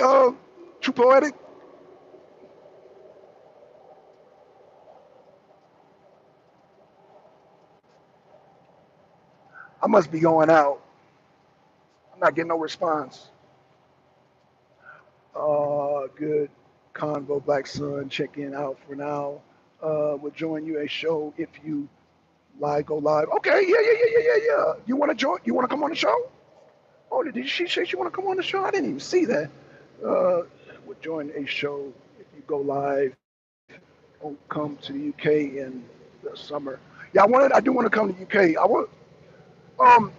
True Poetic? I must be going out. I'm not getting no response. Good convo, Black Sun. Check in out for now. We'll join you a show if you go live. Okay, yeah. You want to join? You want to come on the show? Oh, did she say she want to come on the show? I didn't even see that. We'll join a show if you go live. Don't come to the UK in the summer. Yeah, I do want to come to the UK. I want. Um,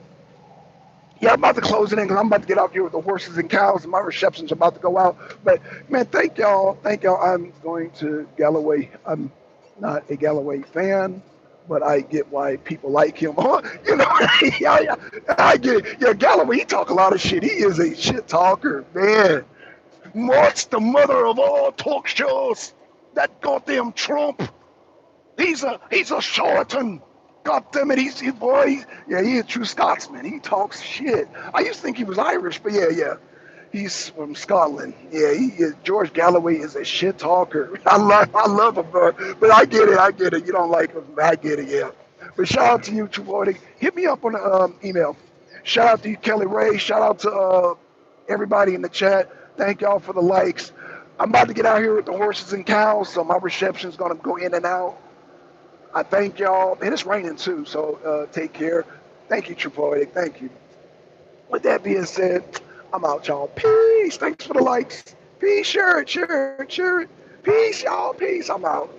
Yeah, I'm about to close it in, because I'm about to get out here with the horses and cows, and my reception's about to go out. But man, thank y'all. Thank y'all. I'm going to Galloway. I'm not a Galloway fan, but I get why people like him. You know, yeah, I get it. Yeah, Galloway, he talk a lot of shit. He is a shit talker, man. What's the mother of all talk shows? That goddamn Trump. He's a charlatan. God damn it, he's a true Scotsman. He talks shit. I used to think he was Irish, but yeah. He's from Scotland. Yeah, he is. George Galloway is a shit talker. I love him, bro. But I get it. You don't like him, I get it, yeah. But shout out to you, True. Hit me up on the email. Shout out to you, Kelly Ray. Shout out to everybody in the chat. Thank y'all for the likes. I'm about to get out here with the horses and cows, so my reception's gonna go in and out. I thank y'all, and it's raining too, so take care. Thank you, True Poetic. Thank you. With that being said, I'm out, y'all. Peace. Thanks for the likes. Peace. Share it. Peace, y'all. Peace. I'm out.